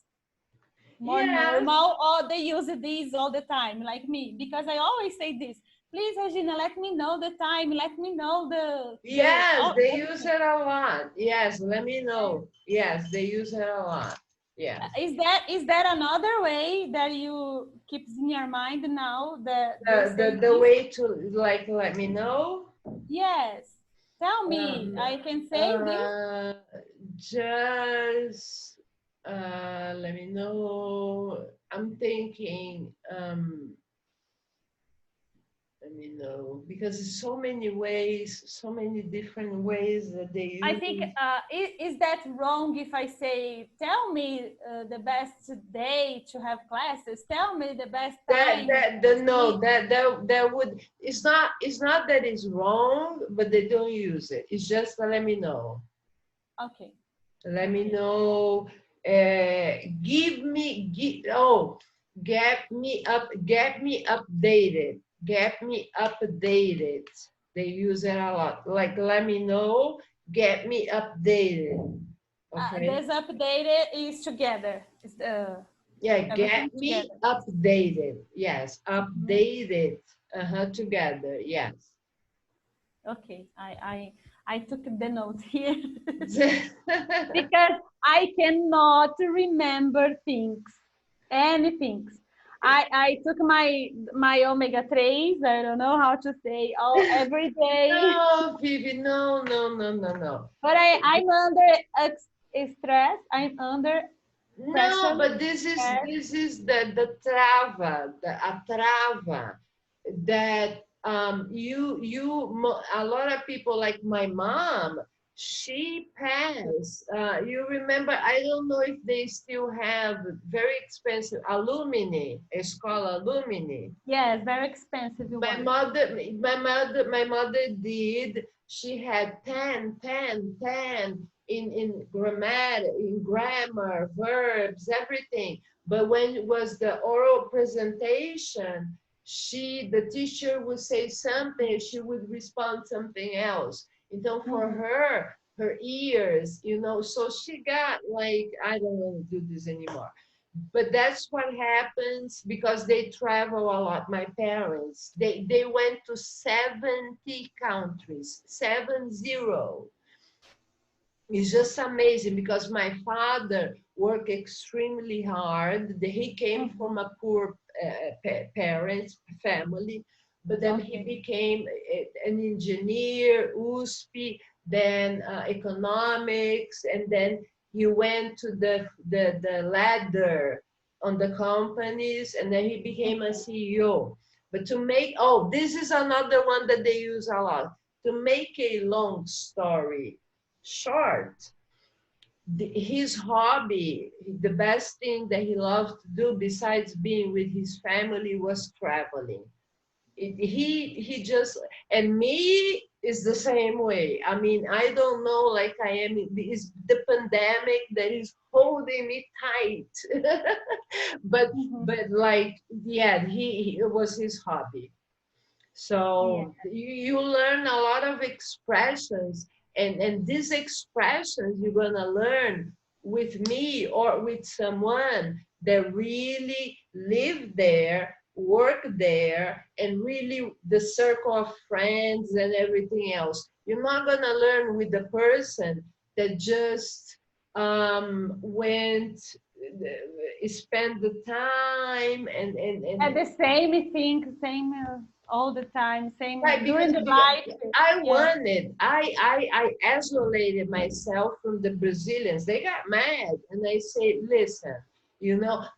More Yes, normal, or they use this all the time, like me? Because I always say this. Please, Regina, let me know the time. Let me know the yes, oh, they use everything. it a lot. Yes, let me know. Yes, they use it a lot. Yes. Is that another way that you keeps in your mind now that they The, say the, the this? way to like let me know. Yes. Tell me, Um, I can say this. uh, just let me know. I'm thinking. Let me know because there's so many ways, so many different ways that they I think use. is that wrong if I say, tell me the best day to have classes? Tell me the best That time that the to no meet. that would it's not that it's wrong, but they don't use it. It's just let me know. Okay, Let me okay. know. Get me updated. Get me updated. They use it a lot. Like let me know. Get me updated. Okay. This updated is together. Yeah, Everything get me together. updated. Yes, Mhm. updated. Together. Yes. Okay, I took the note here because I cannot remember things, any things. I took my omega 3s. I don't know how to say all every day, No, Vivi, no, no, no, no, no. but I'm under stress. I'm under No, pressure. but this is the trava, the atrava that a lot of people like my mom, she passed. You remember? I don't know if they still have very expensive alumni, escola alumni. Yes, very expensive My one. mother, my mother did. She had 10, 10, 10 in grammar, verbs, everything. But when it was the oral presentation, the teacher would say something, she would respond something else. Então, for Mhm. her, her ears, so she got like, I don't want to do this anymore. But that's what happens because they travel a lot. My parents, they went to 70 countries, 70. It's just amazing because my father worked extremely hard. He came Mhm. from a poor parents family, but then he Okay. became an engineer, USP, then economics, and then he went to the ladder on the companies, and then he became a Okay. CEO. But this is another one that they use a lot. To make a long story short, his hobby, the best thing that he loved to do besides being with his family was traveling. He just, and me is the same way. I mean, I don't know, like I am, it's the pandemic that is holding me tight. but Mhm. like, yeah, it was his hobby. Yeah. So you learn a lot of expressions, and these expressions you're gonna learn with me or with someone that really live there, work there, and really the circle of friends and everything else. You're not gonna learn with the person that just went spend the time At and the same thing, same all the time, right, same during because the life. Yeah. I isolated myself from the Brazilians. They got mad, and I say, listen,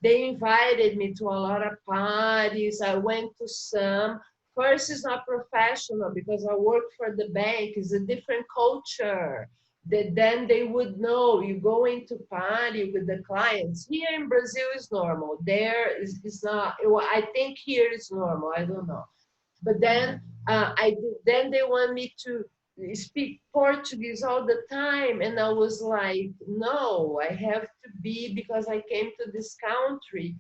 they invited me to a lot of parties. I went to some. First, it's not professional because I work for the bank. It's a different culture. That then they would know you going to party with the clients. Here in Brazil is normal. There is not. Well, I think here is normal. I don't know, but then then they want me to speak Portuguese all the time, and I was like, no, I have to be, because I came to this country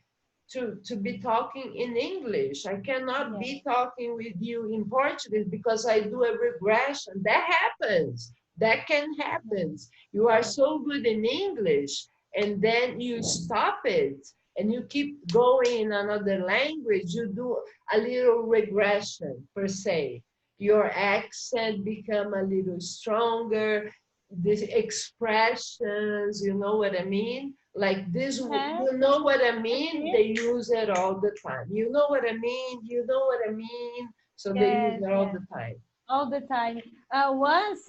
to be talking in English. I cannot Yeah. be talking with you in Portuguese because I do a regression. That happens. That can happen. You are Yes. so good in English, and then you stop it and you keep going in another language. You do a little regression per se. Your accent become a little stronger. The expressions, you know what I mean? Like this, Yes. you know what I I mean? see. They use it all the time. You know what I mean? You know what I mean? So they use Yes. it all Yes. the time. All the time. Once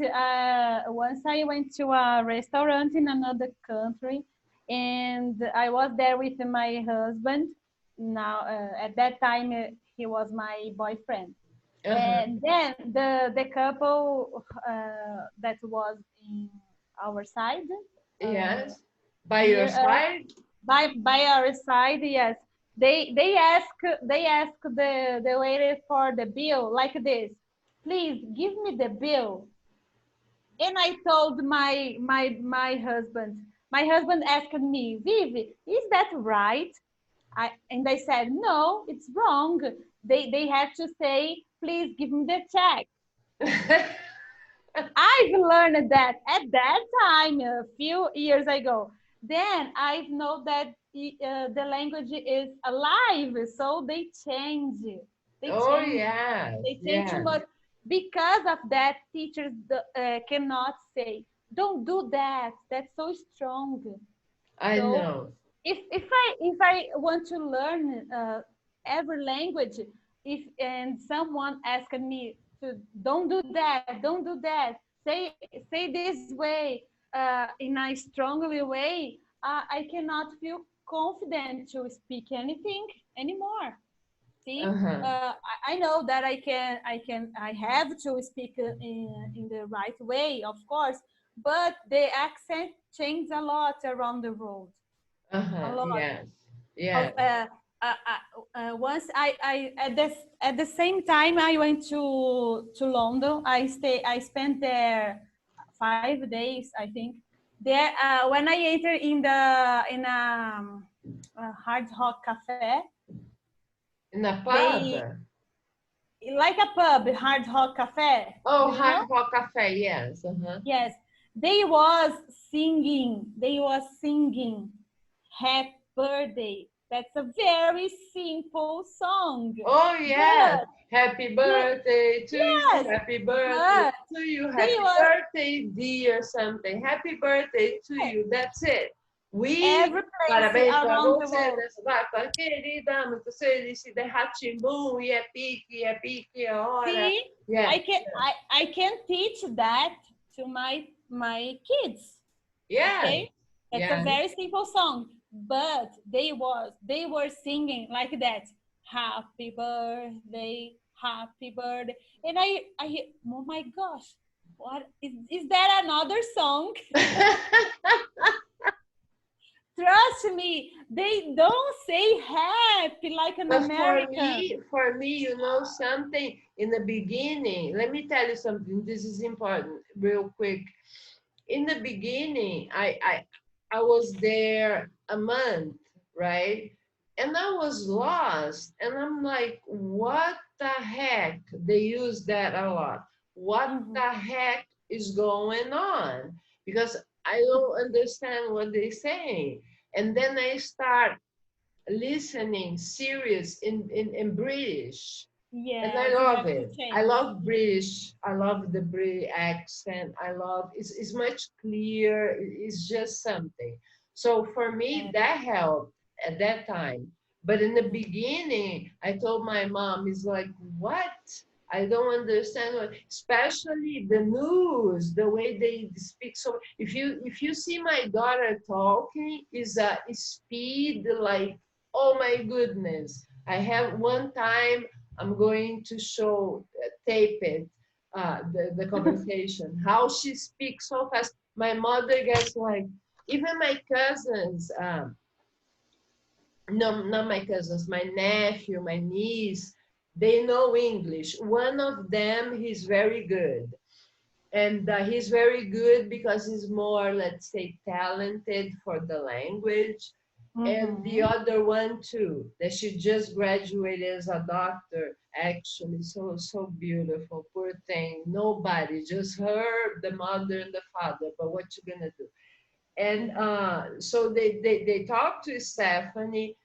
I went to a restaurant in another country, and I was there with my husband. Now, at that time, he was my boyfriend. Uh-huh. And then the couple that was in our side, uh, Yes. By your near us, side? by our side, yes. They ask the waiter for the bill like this. Please give me the bill. And I told my husband. My husband asked me, Vivi, is that right? I said, no, it's wrong. They have to say, please give me the check. I've learned that at that time, a few years ago. then I know that the language is alive, so they change. They Oh, change. yes, They change too yes. much. Because of that, teachers cannot say, "Don't do that. That's so strong." I So know. if I want to learn every language, if and someone asked me to don't do that, say this way in a strongly way, I cannot feel confident to speak anything anymore. See, Uh-huh. I know that I have to speak in the right way, of course, but the accent changes a lot around the world, a Uh-huh. lot. Yes. Of Yes. once I at the same time I went to London. I spent there 5 days, I think. There, when I entered in a hard rock cafe, In a pub. they like a pub, hard rock cafe. Oh, Do you know? hard rock cafe. Yes. Uh-huh. Yes, they was singing. They was singing "Happy Birthday." That's a very simple song, Oh, yes. but Happy they, birthday to you. yes, Happy birthday but to you. they Happy was birthday, dear something. Happy birthday to you. That's it. We, every place parabéns para around the você world. nessa data querida, muito feliz, de ratimbum, e é pique, é hora. See, Yes, I can teach that to my kids. yes, Okay, that's a yes. very simple song, but they were singing like that. Happy birthday, and I hear, oh my gosh, what is that another song? Trust me, they don't say happy like an But American. for me, you know something in the beginning, let me tell you something. This is important, real quick. In the beginning, I was there a month, right? And I was lost. And I'm like, what the heck? They use that a lot. What Mhm. the heck is going on? Because I don't understand what they're saying. And then I start listening serious in British. And I Yes, you love have to it. I change. love British. I love the British accent. I love it's much clear. It's just something. So for me, Yes. that helped at that time. But in the beginning, I told my mom, "It's like what? I don't understand what, especially the news, the way they speak. So if you see my daughter talking, is a speed like, oh my goodness. I have one time I'm going to show, tape it, the conversation, how she speaks so fast. My mother gets like, even my cousins, no, not my cousins, my nephew, my niece, they know English. One of them, he's very good. And he's very good because he's more, let's say, talented for the language. And the Mm-hmm. other one too, that she just graduated as a doctor, actually, so beautiful. Poor thing, nobody, just her, the mother and the father. But what you gonna do? And so they talk to Stephanie,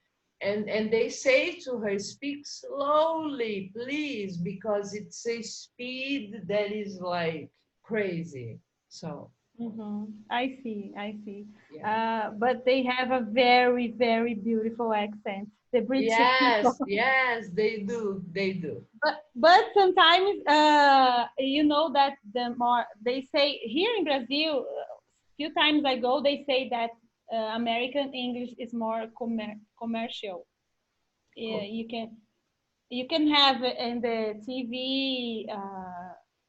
and they say to her, speak slowly, please, because it's a speed that is like crazy. So Mm-hmm. I see, I see. yeah. But they have a very, very beautiful accent, the British people. Yes, yes, they do. But sometimes, you know that the more they say here in Brazil, few times I go, they say that American English is more commercial. Yeah, you can have in the TV,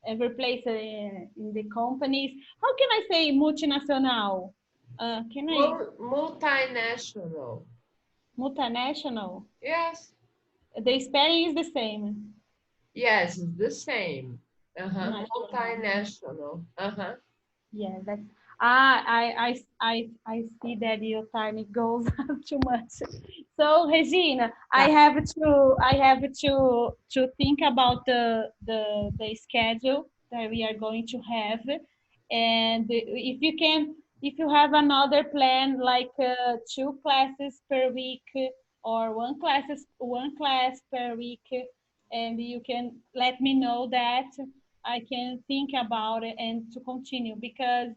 every place in the companies. How can I say multinacional? Can I Multinational. multinational? Yes, The spelling is the same. yes, it's the same. Uh-huh. National. Multinational. Uh-huh. Yeah, that's I see that your time it goes too much. So Regina, I Tá. have to think about the schedule that we are going to have, and if you can. if you have another plan, like 2 classes per week or one class per week, and you can let me know that I can think about it and to continue because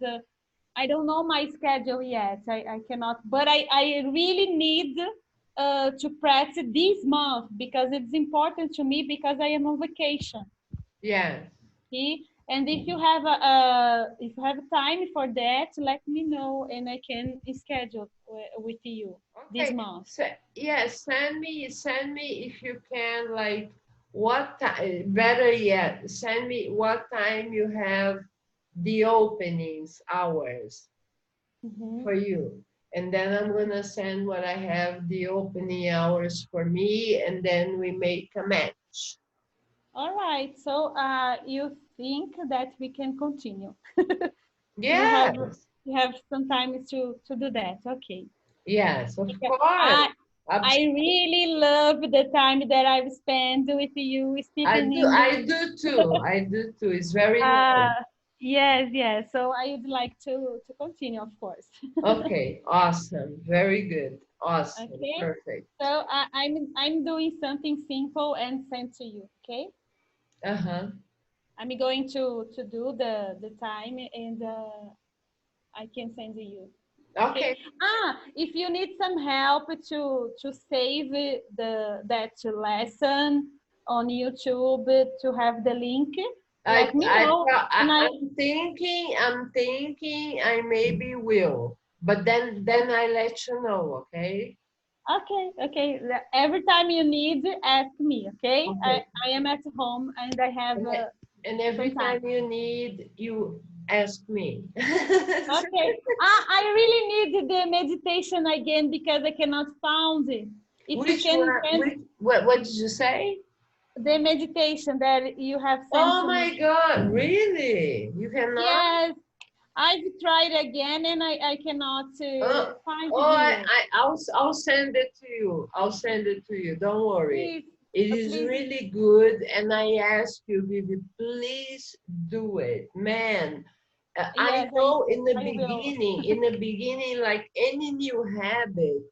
I don't know my schedule yet. I cannot, but I really need to practice this month because it's important to me because I am on vacation. Yes. Okay? And if you have time for that, let me know and I can schedule with you this Okay. month. So yeah, send me if you can, like what time, better yet, send me what time you have the openings hours Mhm. for you. And then I'm gonna send what I have the opening hours for me, and then we make a match. All right. So you think that we can continue? You have Yes, you have some time to do that. Okay. yes, of Because course. I really love the time that I've spent with you speaking I English. do too. I do too. It's very nice. Uh, yes, yes. So I would like to continue, of course. Okay, awesome. Very good. Awesome. Okay. So Perfect. I'm doing something simple and send to you. Okay. Uh-huh. I'm going to do the time and I can send to you. Okay. Okay. If you need some help to save that lesson on YouTube to have the link, let me know and I'm thinking I maybe will, but then I let you know, okay? okay. Every time you need, ask me. Okay. I Okay. I am at home and I have And, and every some time. time you need, you ask me. Okay. I really need the meditation again because I cannot find it. If you Which can one? send What did you say? the meditation that you have sent Oh to me. my God, really? You cannot? Yes, I've tried again and I cannot Uh, find oh, here. I'll send it to you. I'll send it to you. Don't worry. Please, It is please. really good, and I ask you, Vivi, please do it, man. I Yes, know I will. in the beginning, like any new habit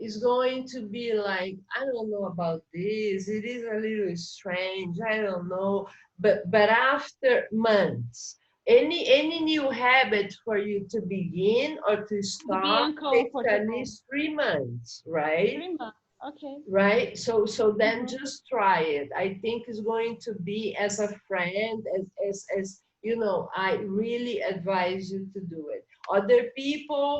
is going to be like, I don't know about this. It is a little strange. I don't know, but after months, any new habit for you to begin or to To be start takes at uncomfortable. least 3 months, right? 3 months. Okay. Right, so then Mhm. just try it. I think it's going to be, as a friend, as you know, I really advise you to do it. Other people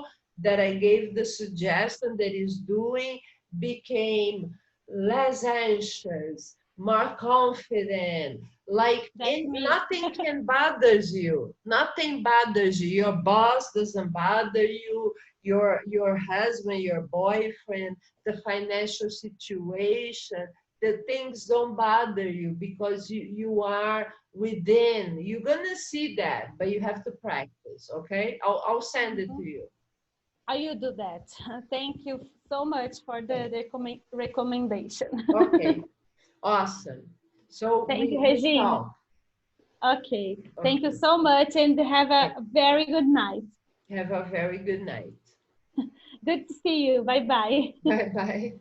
that I gave the suggestion that is doing became less anxious, more confident, like That's me. nothing can bothers you, nothing bothers you, your boss doesn't bother you, your husband, your boyfriend, the financial situation, the things don't bother you because you are within. You're gonna see that, but you have to practice, okay? I'll send it to Mhm. you. I will do that. Thank you so much for the recommendation. Okay, awesome. So Thank you, we Regine. talk. Okay. Thank you Okay. so much and have a very good night. Have a very good night. Good to see you. Bye bye. Bye bye.